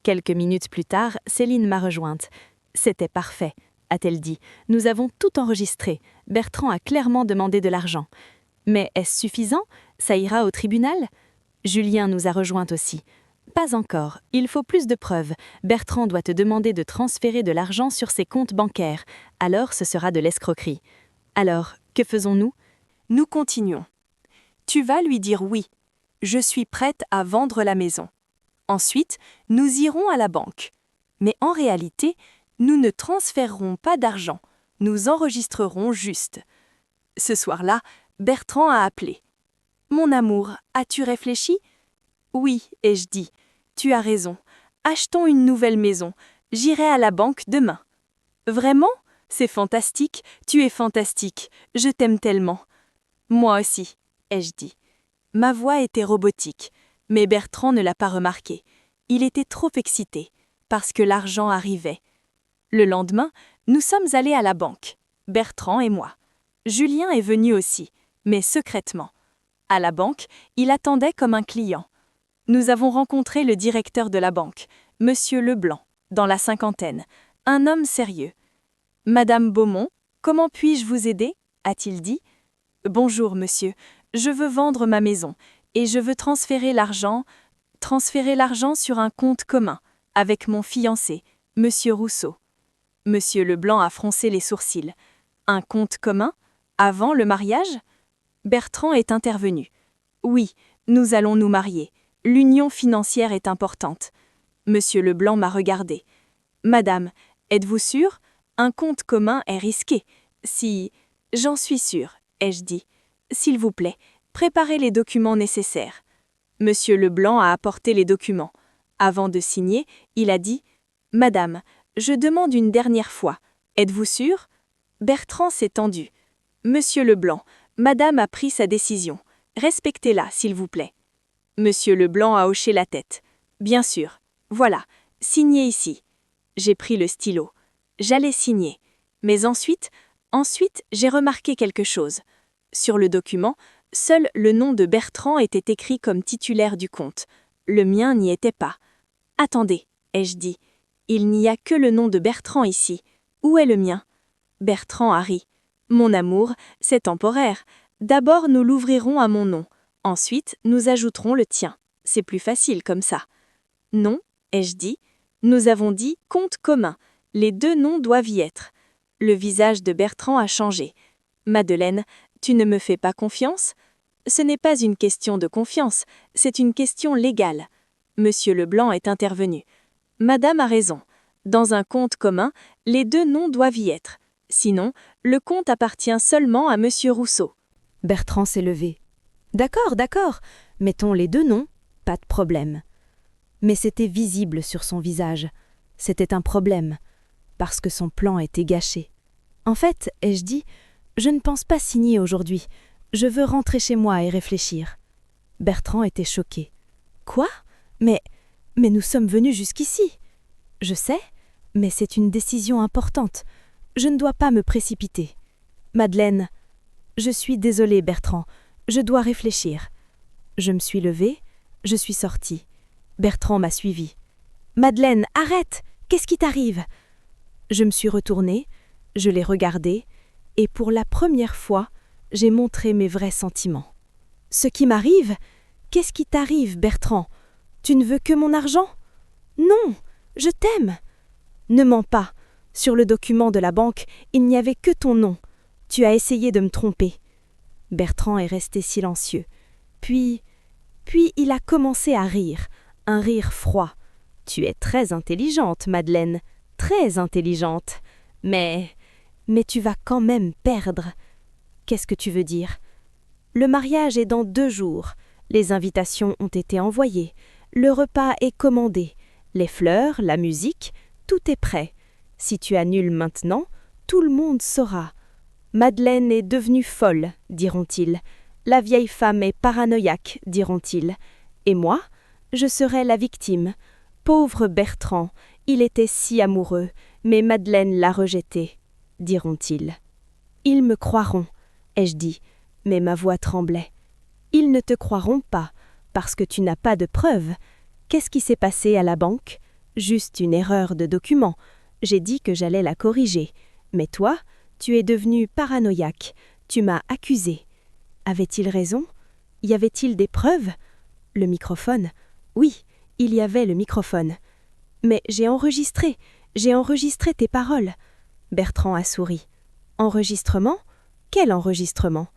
Quelques minutes plus tard, Céline m'a rejointe. C'était parfait, a-t-elle dit. Nous avons tout enregistré. Bertrand a clairement demandé de l'argent. Mais est-ce suffisant? Ça ira au tribunal? Julien nous a rejoints aussi. Pas encore, il faut plus de preuves. Bertrand doit te demander de transférer de l'argent sur ses comptes bancaires. Alors ce sera de l'escroquerie. Alors, que faisons-nous? Nous continuons. Tu vas lui dire oui. Je suis prête à vendre la maison. Ensuite, nous irons à la banque. Mais en réalité, nous ne transférerons pas d'argent. Nous enregistrerons juste. Ce soir-là, Bertrand a appelé. « Mon amour, as-tu réfléchi ?»« Oui, ai-je dit. Tu as raison. Achetons une nouvelle maison. J'irai à la banque demain. »« Vraiment? C'est fantastique. Tu es fantastique. Je t'aime tellement. »« Moi aussi, ai-je dit. » Ma voix était robotique, mais Bertrand ne l'a pas remarqué. Il était trop excité, parce que l'argent arrivait. Le lendemain, nous sommes allés à la banque, Bertrand et moi. Julien est venu aussi, mais secrètement. À la banque, il attendait comme un client. Nous avons rencontré le directeur de la banque, Monsieur Leblanc, dans la cinquantaine, un homme sérieux. « Madame Beaumont, comment puis-je vous aider ?» a-t-il dit. « Bonjour, monsieur. Je veux vendre ma maison et je veux transférer l'argent sur un compte commun avec mon fiancé, Monsieur Rousseau. » Monsieur Leblanc a froncé les sourcils. « Un compte commun? Avant le mariage ?» Bertrand est intervenu. « Oui, nous allons nous marier. L'union financière est importante. » Monsieur Leblanc m'a regardé. « Madame, êtes-vous sûre? Un compte commun est risqué. Si... » « J'en suis sûre, ai-je dit. S'il vous plaît, préparez les documents nécessaires. » Monsieur Leblanc a apporté les documents. Avant de signer, il a dit « Madame, je demande une dernière fois. Êtes-vous sûre ?» Bertrand s'est tendu. « Monsieur Leblanc, Madame a pris sa décision. Respectez-la, s'il vous plaît. » Monsieur Leblanc a hoché la tête. « Bien sûr. Voilà, signez ici. » J'ai pris le stylo. J'allais signer. Mais ensuite, j'ai remarqué quelque chose. Sur le document, seul le nom de Bertrand était écrit comme titulaire du compte. Le mien n'y était pas. « Attendez, ai-je dit. Il n'y a que le nom de Bertrand ici. Où est le mien ?» Bertrand a ri. « Mon amour, c'est temporaire. D'abord nous l'ouvrirons à mon nom. Ensuite, nous ajouterons le tien. C'est plus facile comme ça. »« Non, ai-je dit. Nous avons dit compte commun. Les deux noms doivent y être. » Le visage de Bertrand a changé. « Madeleine, tu ne me fais pas confiance? Ce n'est pas une question de confiance, c'est une question légale. » Monsieur Leblanc est intervenu. « Madame a raison. Dans un compte commun, les deux noms doivent y être. Sinon, le compte appartient seulement à Monsieur Rousseau. » Bertrand s'est levé. D'accord. Mettons les deux noms, pas de problème. mais c'était visible sur son visage. C'était un problème, parce que son plan était gâché. En fait, ai-je dit, je ne pense pas signer aujourd'hui. Je veux rentrer chez moi et réfléchir. Bertrand était choqué. Quoi ? Mais nous sommes venus jusqu'ici. Je sais, mais c'est une décision importante. Je ne dois pas me précipiter. Madeleine, je suis désolée, Bertrand. Je dois réfléchir. Je me suis levée, je suis sortie. Bertrand m'a suivie. Madeleine, arrête! Qu'est-ce qui t'arrive? Je me suis retournée, je l'ai regardé, et pour la première fois, j'ai montré mes vrais sentiments. Ce qui m'arrive? Qu'est-ce qui t'arrive, Bertrand? Tu ne veux que mon argent? Non, je t'aime. Ne mens pas. Sur le document de la banque, il n'y avait que ton nom. Tu as essayé de me tromper. Bertrand est resté silencieux. Puis il a commencé à rire, un rire froid. Tu es très intelligente, Madeleine, très intelligente. Mais tu vas quand même perdre. Qu'est-ce que tu veux dire? Le mariage est dans 2 jours. Les invitations ont été envoyées. Le repas est commandé. Les fleurs, la musique, tout est prêt. Si tu annules maintenant, tout le monde saura. Madeleine est devenue folle, diront-ils. La vieille femme est paranoïaque, diront-ils. Et moi, je serai la victime. Pauvre Bertrand, il était si amoureux, mais Madeleine l'a rejeté, diront-ils. Ils me croiront, ai-je dit, mais ma voix tremblait. Ils ne te croiront pas, parce que tu n'as pas de preuves. Qu'est-ce qui s'est passé à la banque? Juste une erreur de document. J'ai dit que j'allais la corriger. Mais toi, tu es devenu paranoïaque. Tu m'as accusé. Avait-il raison? Y avait-il des preuves? Le microphone? Oui, il y avait le microphone. Mais j'ai enregistré tes paroles. Bertrand a souri. Enregistrement? Quel enregistrement?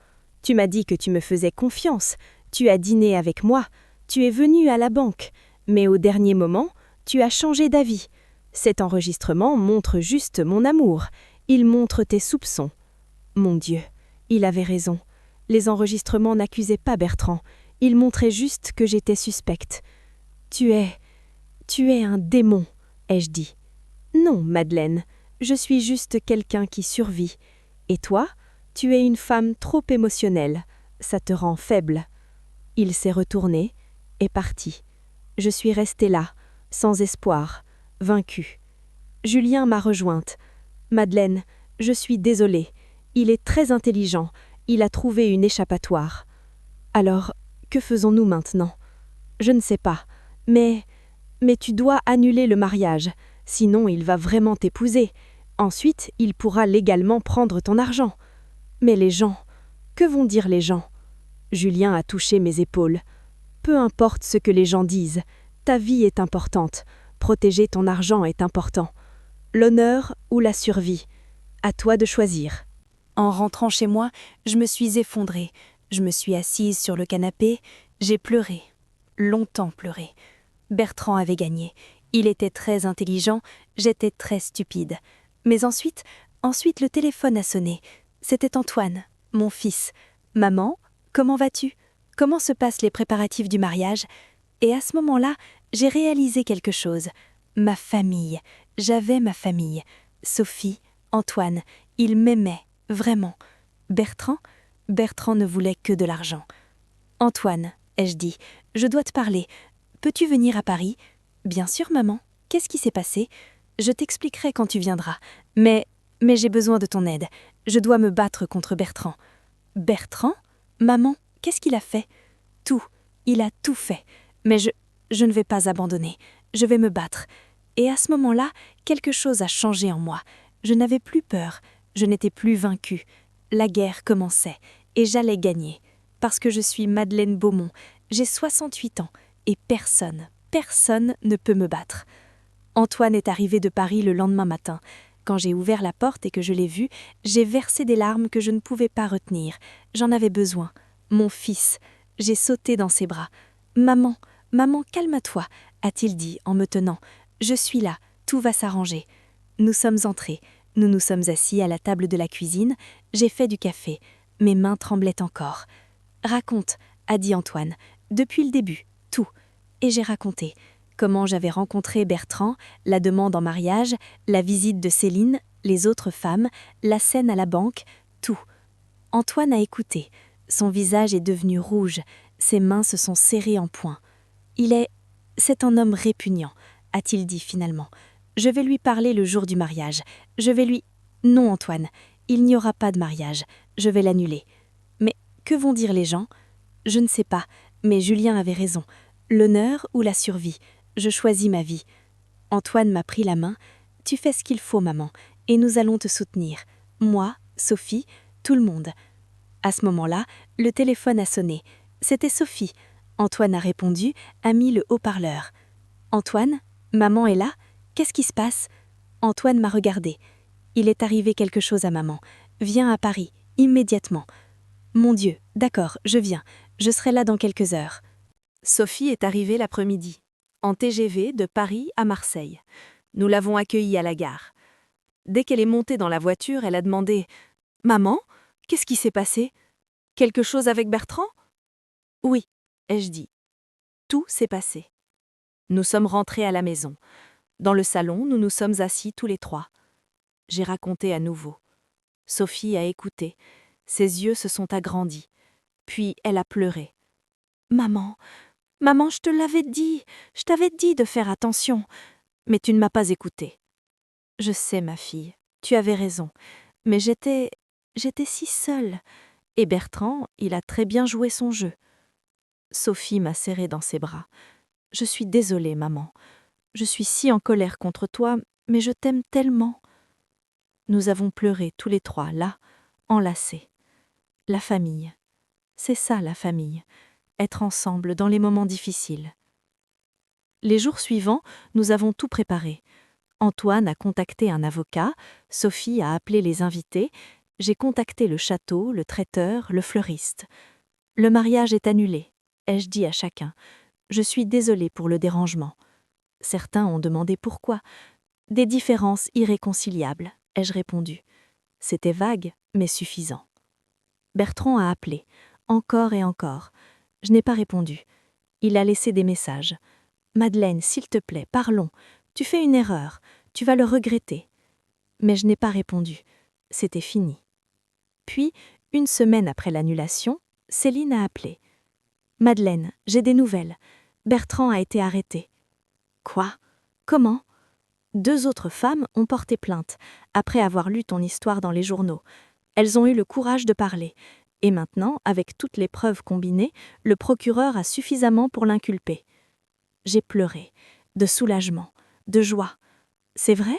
Tu m'as dit que tu me faisais confiance. Tu as dîné avec moi. Tu es venu à la banque. Mais au dernier moment, tu as changé d'avis. Cet enregistrement montre juste mon amour. Il montre tes soupçons. Mon Dieu, il avait raison. Les enregistrements n'accusaient pas Bertrand. Ils montraient juste que j'étais suspecte. Tu es un démon, ai-je dit. Non, Madeleine, je suis juste quelqu'un qui survit. Et toi, tu es une femme trop émotionnelle. Ça te rend faible. Il s'est retourné et parti. Je suis restée là, sans espoir, vaincue. Julien m'a rejointe. Madeleine, je suis désolée. Il est très intelligent. Il a trouvé une échappatoire. Alors, que faisons-nous maintenant? Je ne sais pas. Mais tu dois annuler le mariage. Sinon, il va vraiment t'épouser. Ensuite, il pourra légalement prendre ton argent. Mais les gens, que vont dire les gens? Julien a touché mes épaules. Peu importe ce que les gens disent, ta vie est importante. Protéger ton argent est important. L'honneur ou la survie? À toi de choisir. En rentrant chez moi, je me suis effondrée. Je me suis assise sur le canapé. J'ai pleuré. Longtemps pleuré. Bertrand avait gagné. Il était très intelligent, j'étais très stupide. Mais ensuite le téléphone a sonné. C'était Antoine, mon fils. « Maman, comment vas-tu? Comment se passent les préparatifs du mariage ?» Et à ce moment-là, j'ai réalisé quelque chose. Ma famille. J'avais ma famille. Sophie, Antoine, ils m'aimaient, vraiment. Bertrand ne voulait que de l'argent. « Antoine, ai-je dit, je dois te parler. Peux-tu venir à Paris ?»« Bien sûr, maman. Qu'est-ce qui s'est passé? Je t'expliquerai quand tu viendras. Mais j'ai besoin de ton aide. Je dois me battre contre Bertrand. » Bertrand? Maman, qu'est-ce qu'il a fait? Tout. Il a tout fait. Mais je ne vais pas abandonner. Je vais me battre. Et à ce moment-là, quelque chose a changé en moi. Je n'avais plus peur. Je n'étais plus vaincue. La guerre commençait. Et j'allais gagner. Parce que je suis Madeleine Beaumont. J'ai 68 ans. Et personne ne peut me battre. Antoine est arrivé de Paris le lendemain matin. Quand j'ai ouvert la porte et que je l'ai vu, j'ai versé des larmes que je ne pouvais pas retenir. J'en avais besoin. Mon fils. J'ai sauté dans ses bras. « Maman, calme-toi », a-t-il dit en me tenant. « Je suis là, tout va s'arranger. » Nous sommes entrés. Nous nous sommes assis à la table de la cuisine. J'ai fait du café. Mes mains tremblaient encore. « Raconte », a dit Antoine. « Depuis le début, tout. » Et j'ai raconté. comment j'avais rencontré Bertrand, la demande en mariage, la visite de Céline, les autres femmes, la scène à la banque, tout. Antoine a écouté. Son visage est devenu rouge, ses mains se sont serrées en poing. C'est un homme répugnant, a-t-il dit finalement. Je vais lui parler le jour du mariage. Non, Antoine, il n'y aura pas de mariage. Je vais l'annuler. Mais que vont dire les gens? Je ne sais pas, mais Julien avait raison. L'honneur ou la survie? Je choisis ma vie. Antoine m'a pris la main. Tu fais ce qu'il faut, maman, et nous allons te soutenir. Moi, Sophie, tout le monde. À ce moment-là, le téléphone a sonné. C'était Sophie. Antoine a répondu, a mis le haut-parleur. Antoine, maman est là? Qu'est-ce qui se passe? Antoine m'a regardé. Il est arrivé quelque chose à maman. Viens à Paris, immédiatement. Mon Dieu, d'accord, je viens. Je serai là dans quelques heures. Sophie est arrivée l'après-midi, en TGV de Paris à Marseille. Nous l'avons accueillie à la gare. Dès qu'elle est montée dans la voiture, elle a demandé « Maman, qu'est-ce qui s'est passé? Quelque chose avec Bertrand ?» Oui, ai-je dit. Tout s'est passé. Nous sommes rentrés à la maison. Dans le salon, nous nous sommes assis tous les trois. J'ai raconté à nouveau. Sophie a écouté. Ses yeux se sont agrandis. Puis elle a pleuré. « Maman, je te l'avais dit. Je t'avais dit de faire attention. Mais tu ne m'as pas écoutée. » Je sais, ma fille, tu avais raison. Mais j'étais si seule. Et Bertrand, il a très bien joué son jeu. Sophie m'a serrée dans ses bras. « Je suis désolée, maman. Je suis si en colère contre toi, mais je t'aime tellement. » Nous avons pleuré tous les trois, là, enlacés. La famille. C'est ça, la famille. Être ensemble dans les moments difficiles. Les jours suivants, nous avons tout préparé. Antoine a contacté un avocat, Sophie a appelé les invités, j'ai contacté le château, le traiteur, le fleuriste. Le mariage est annulé, ai-je dit à chacun. Je suis désolée pour le dérangement. Certains ont demandé pourquoi. Des différences irréconciliables, ai-je répondu. C'était vague, mais suffisant. Bertrand a appelé, encore et encore. Je n'ai pas répondu. Il a laissé des messages. « Madeleine, s'il te plaît, parlons. Tu fais une erreur. Tu vas le regretter. » Mais je n'ai pas répondu. C'était fini. Puis, une semaine après l'annulation, Céline a appelé. « Madeleine, j'ai des nouvelles. Bertrand a été arrêté. » Quoi? Comment? 2 autres femmes ont porté plainte, après avoir lu ton histoire dans les journaux. Elles ont eu le courage de parler. Et maintenant, avec toutes les preuves combinées, le procureur a suffisamment pour l'inculper. J'ai pleuré, de soulagement, de joie. C'est vrai?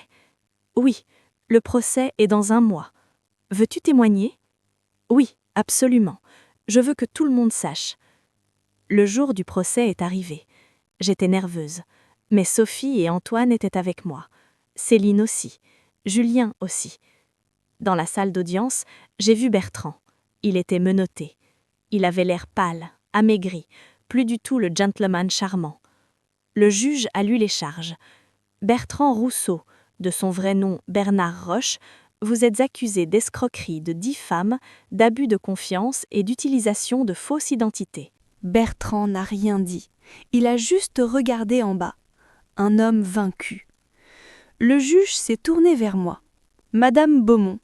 Oui, le procès est dans 1 mois. Veux-tu témoigner? Oui, absolument. Je veux que tout le monde sache. Le jour du procès est arrivé. J'étais nerveuse. Mais Sophie et Antoine étaient avec moi. Céline aussi. Julien aussi. Dans la salle d'audience, j'ai vu Bertrand. Il était menotté. Il avait l'air pâle, amaigri, plus du tout le gentleman charmant. Le juge a lu les charges. Bertrand Rousseau, de son vrai nom Bernard Roche, vous êtes accusé d'escroquerie de 10 femmes, d'abus de confiance et d'utilisation de fausses identités. Bertrand n'a rien dit. Il a juste regardé en bas. Un homme vaincu. Le juge s'est tourné vers moi. « Madame Beaumont,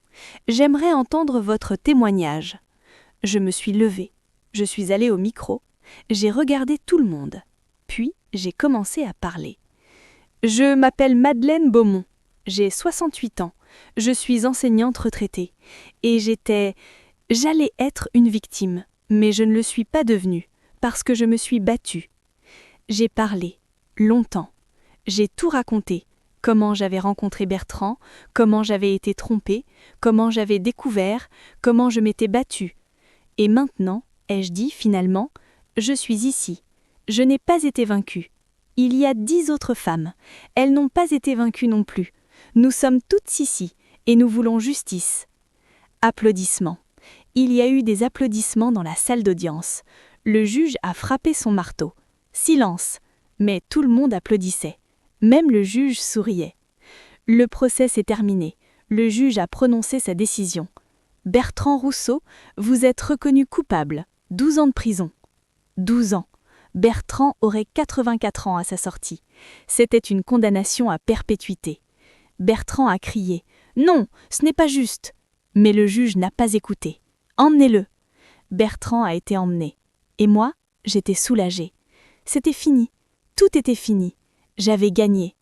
j'aimerais entendre votre témoignage. » Je me suis levée. Je suis allée au micro. J'ai regardé tout le monde. Puis, j'ai commencé à parler. « Je m'appelle Madeleine Beaumont. J'ai 68 ans. Je suis enseignante retraitée. Et j'allais être une victime, mais je ne le suis pas devenue, parce que je me suis battue. J'ai parlé, longtemps. J'ai tout raconté. Comment j'avais rencontré Bertrand, comment j'avais été trompée, comment j'avais découvert, comment je m'étais battue. Et maintenant, ai-je dit finalement, je suis ici. Je n'ai pas été vaincue. Il y a 10 autres femmes. Elles n'ont pas été vaincues non plus. Nous sommes toutes ici, et nous voulons justice. Applaudissements. Il y a eu des applaudissements dans la salle d'audience. Le juge a frappé son marteau. Silence. Mais tout le monde applaudissait. Même le juge souriait. Le procès s'est terminé. Le juge a prononcé sa décision. Bertrand Rousseau, vous êtes reconnu coupable. 12 ans de prison. 12 ans. Bertrand aurait 84 ans à sa sortie. C'était une condamnation à perpétuité. Bertrand a crié « Non, ce n'est pas juste !» Mais le juge n'a pas écouté. « Emmenez-le !» Bertrand a été emmené. Et moi, j'étais soulagée. C'était fini. Tout était fini. J'avais gagné.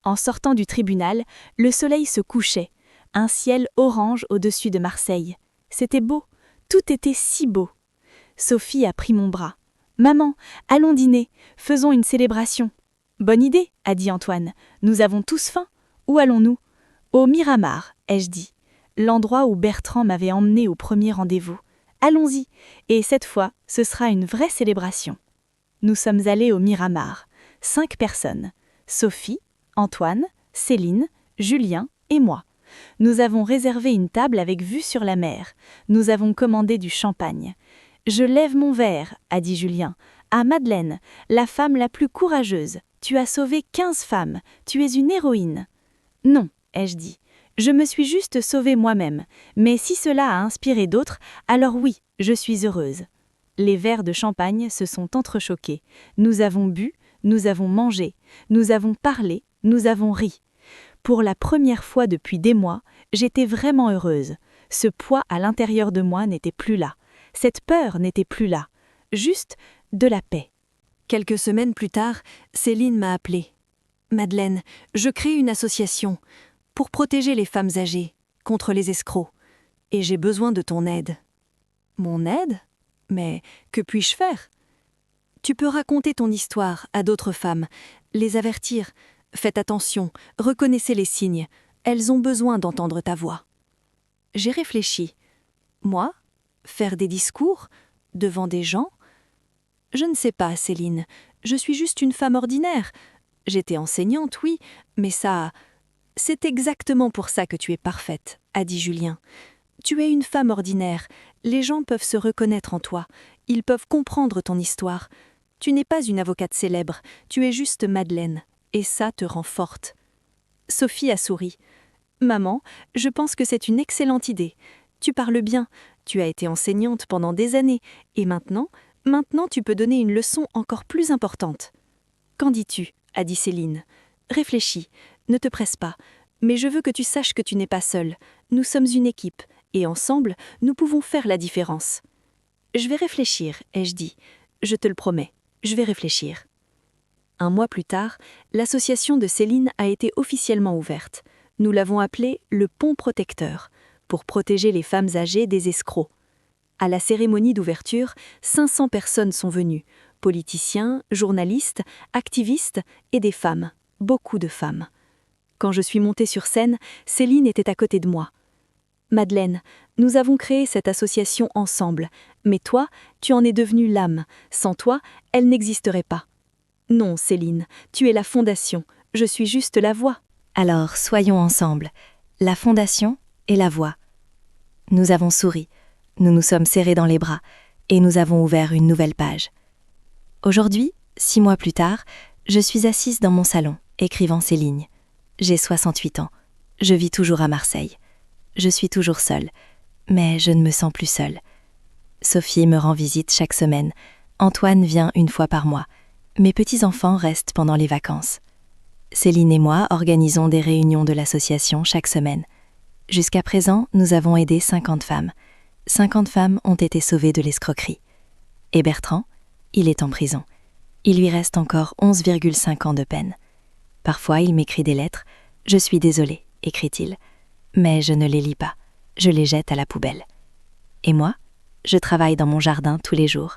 En sortant du tribunal, le soleil se couchait. Un ciel orange au-dessus de Marseille. C'était beau. Tout était si beau. Sophie a pris mon bras. « Maman, allons dîner. Faisons une célébration. »« Bonne idée, » a dit Antoine. « Nous avons tous faim. Où allons-nous ?»« Au Miramar, » ai-je dit. L'endroit où Bertrand m'avait emmené au premier rendez-vous. Allons-y, et cette fois, ce sera une vraie célébration. Nous sommes allés au Miramar. 5 personnes. Sophie, Antoine, Céline, Julien et moi. Nous avons réservé une table avec vue sur la mer. Nous avons commandé du champagne. « Je lève mon verre, » a dit Julien, « à Madeleine, la femme la plus courageuse. Tu as sauvé 15 femmes. Tu es une héroïne. »« Non, » ai-je dit. « Je me suis juste sauvée moi-même. Mais si cela a inspiré d'autres, alors oui, je suis heureuse. » Les verres de champagne se sont entrechoqués. Nous avons bu, nous avons mangé, nous avons parlé, nous avons ri. Pour la première fois depuis des mois, j'étais vraiment heureuse. Ce poids à l'intérieur de moi n'était plus là. Cette peur n'était plus là. Juste de la paix. Quelques semaines plus tard, Céline m'a appelée. « Madeleine, je crée une association pour protéger les femmes âgées contre les escrocs. Et j'ai besoin de ton aide. » « Mon aide ? Mais que puis-je faire ? » « Tu peux raconter ton histoire à d'autres femmes, les avertir. Faites attention, reconnaissez les signes. Elles ont besoin d'entendre ta voix. » J'ai réfléchi. Moi ? Faire des discours ? Devant des gens ? Je ne sais pas, Céline. Je suis juste une femme ordinaire. J'étais enseignante, oui, mais ça... C'est exactement pour ça que tu es parfaite, a dit Julien. Tu es une femme ordinaire. Les gens peuvent se reconnaître en toi. Ils peuvent comprendre ton histoire. Tu n'es pas une avocate célèbre. Tu es juste Madeleine. Et ça te rend forte. Sophie a souri. Maman, je pense que c'est une excellente idée. Tu parles bien. Tu as été enseignante pendant des années. Et maintenant tu peux donner une leçon encore plus importante. Qu'en dis-tu ? A dit Céline. Réfléchis. Ne te presse pas. Mais je veux que tu saches que tu n'es pas seule. Nous sommes une équipe. Et ensemble, nous pouvons faire la différence. Je vais réfléchir, ai-je dit. Je te le promets, je vais réfléchir. Un mois plus tard, l'association de Céline a été officiellement ouverte. Nous l'avons appelée le Pont Protecteur, pour protéger les femmes âgées des escrocs. À la cérémonie d'ouverture, 500 personnes sont venues, politiciens, journalistes, activistes et des femmes, beaucoup de femmes. Quand je suis montée sur scène, Céline était à côté de moi. Madeleine, nous avons créé cette association ensemble, mais toi, tu en es devenue l'âme. Sans toi, elle n'existerait pas. Non, Céline, tu es la fondation, je suis juste la voix. Alors, soyons ensemble, la fondation et la voix. Nous avons souri, nous nous sommes serrés dans les bras, et nous avons ouvert une nouvelle page. Aujourd'hui, 6 mois plus tard, je suis assise dans mon salon, écrivant ces lignes. J'ai 68 ans, je vis toujours à Marseille. Je suis toujours seule, mais je ne me sens plus seule. Sophie me rend visite chaque semaine, Antoine vient 1 fois par mois. Mes petits-enfants restent pendant les vacances. Céline et moi organisons des réunions de l'association chaque semaine. Jusqu'à présent, nous avons aidé 50 femmes. 50 femmes ont été sauvées de l'escroquerie. Et Bertrand, il est en prison. Il lui reste encore 11,5 ans de peine. Parfois, il m'écrit des lettres. « Je suis désolée », écrit-il. Mais je ne les lis pas, je les jette à la poubelle. Et moi, je travaille dans mon jardin tous les jours.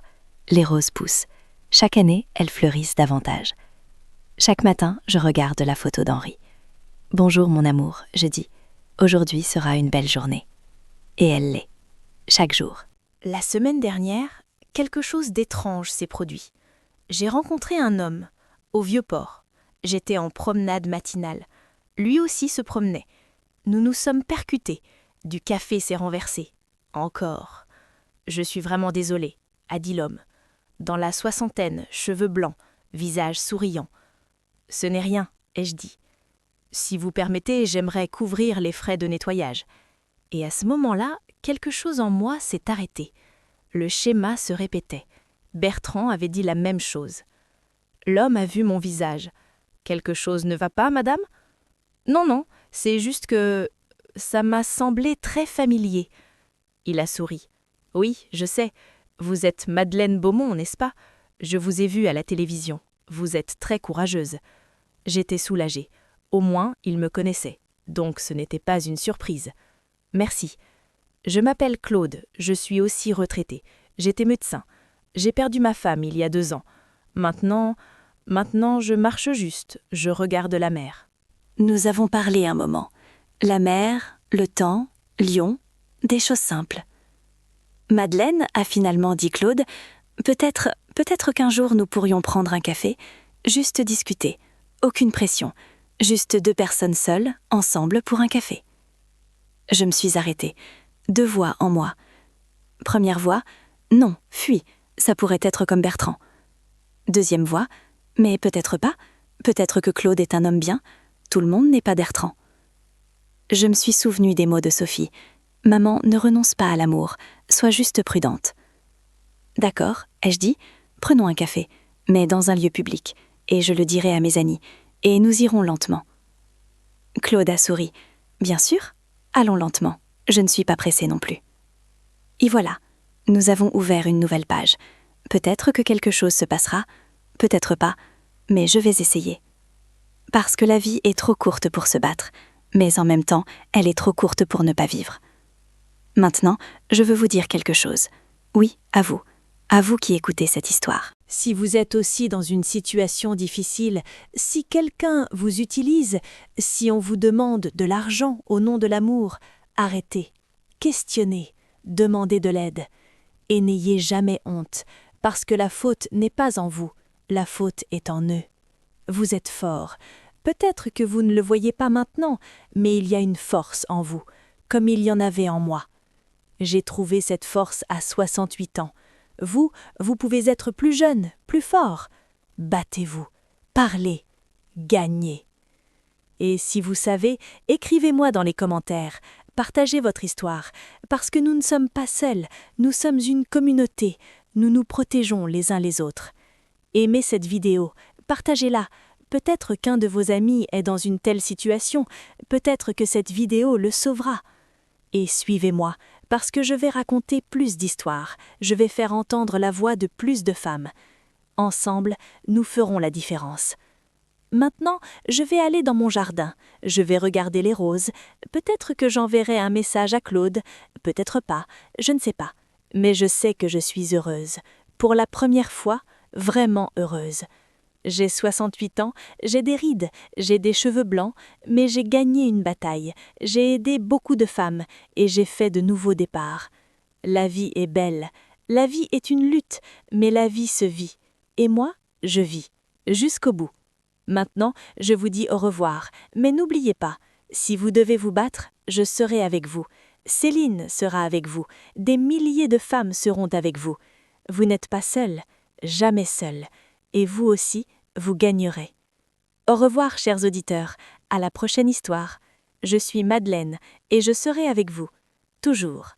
Les roses poussent. Chaque année, elles fleurissent davantage. Chaque matin, je regarde la photo d'Henri. « Bonjour mon amour », je dis. « Aujourd'hui sera une belle journée. » Et elle l'est. Chaque jour. La semaine dernière, quelque chose d'étrange s'est produit. J'ai rencontré un homme, au Vieux-Port. J'étais en promenade matinale. Lui aussi se promenait. Nous nous sommes percutés. Du café s'est renversé. Encore. « Je suis vraiment désolée », a dit l'homme. Dans la soixantaine, cheveux blancs, visage souriant. « Ce n'est rien », ai-je dit. « Si vous permettez, j'aimerais couvrir les frais de nettoyage. » Et à ce moment-là, quelque chose en moi s'est arrêté. Le schéma se répétait. Bertrand avait dit la même chose. L'homme a vu mon visage. Quelque chose ne va pas, madame? Non, non, c'est juste que ça m'a semblé très familier. Il a souri. Oui, je sais. Vous êtes Madeleine Beaumont, n'est-ce pas? Je vous ai vue à la télévision. Vous êtes très courageuse. J'étais soulagée. Au moins, il me connaissait. Donc ce n'était pas une surprise. Merci. Je m'appelle Claude. Je suis aussi retraitée. J'étais médecin. J'ai perdu ma femme il y a 2 ans. Maintenant, je marche juste. Je regarde la mer. Nous avons parlé un moment. La mer, le temps, Lyon, des choses simples. Madeleine, a finalement dit Claude, peut-être qu'un jour nous pourrions prendre un café, juste discuter, aucune pression, juste 2 personnes seules, ensemble pour un café. Je me suis arrêtée, 2 voix en moi. Première voix, non, fuis, ça pourrait être comme Bertrand. Deuxième voix, mais peut-être pas, peut-être que Claude est un homme bien, tout le monde n'est pas Bertrand. Je me suis souvenue des mots de Sophie. Maman, ne renonce pas à l'amour, sois juste prudente. D'accord, ai-je dit, prenons un café, mais dans un lieu public, et je le dirai à mes amis, et nous irons lentement. Claude a souri. Bien sûr, allons lentement, je ne suis pas pressée non plus. Et voilà, nous avons ouvert une nouvelle page. Peut-être que quelque chose se passera, peut-être pas, mais je vais essayer. Parce que la vie est trop courte pour se battre, mais en même temps, elle est trop courte pour ne pas vivre. Maintenant, je veux vous dire quelque chose. Oui, à vous qui écoutez cette histoire. Si vous êtes aussi dans une situation difficile, si quelqu'un vous utilise, si on vous demande de l'argent au nom de l'amour, arrêtez, questionnez, demandez de l'aide. Et n'ayez jamais honte, parce que la faute n'est pas en vous, la faute est en eux. Vous êtes fort. Peut-être que vous ne le voyez pas maintenant, mais il y a une force en vous, comme il y en avait en moi. J'ai trouvé cette force à 68 ans. Vous pouvez être plus jeune, plus fort. Battez-vous, parlez, gagnez. Et si vous savez, écrivez-moi dans les commentaires, partagez votre histoire, parce que nous ne sommes pas seuls, nous sommes une communauté, nous nous protégeons les uns les autres. Aimez cette vidéo, partagez-la. Peut-être qu'un de vos amis est dans une telle situation, peut-être que cette vidéo le sauvera. Et suivez-moi, parce que je vais raconter plus d'histoires, je vais faire entendre la voix de plus de femmes. Ensemble, nous ferons la différence. Maintenant, je vais aller dans mon jardin, je vais regarder les roses, peut-être que j'enverrai un message à Claude, peut-être pas, je ne sais pas, mais je sais que je suis heureuse, pour la première fois, vraiment heureuse. J'ai 68 ans, j'ai des rides, j'ai des cheveux blancs, mais j'ai gagné une bataille, j'ai aidé beaucoup de femmes et j'ai fait de nouveaux départs. La vie est belle, la vie est une lutte, mais la vie se vit. Et moi, je vis, jusqu'au bout. Maintenant, je vous dis au revoir, mais n'oubliez pas, si vous devez vous battre, je serai avec vous. Céline sera avec vous, des milliers de femmes seront avec vous. Vous n'êtes pas seul, jamais seul. Et vous aussi, vous gagnerez. Au revoir, chers auditeurs, à la prochaine histoire. Je suis Madeleine et je serai avec vous, toujours.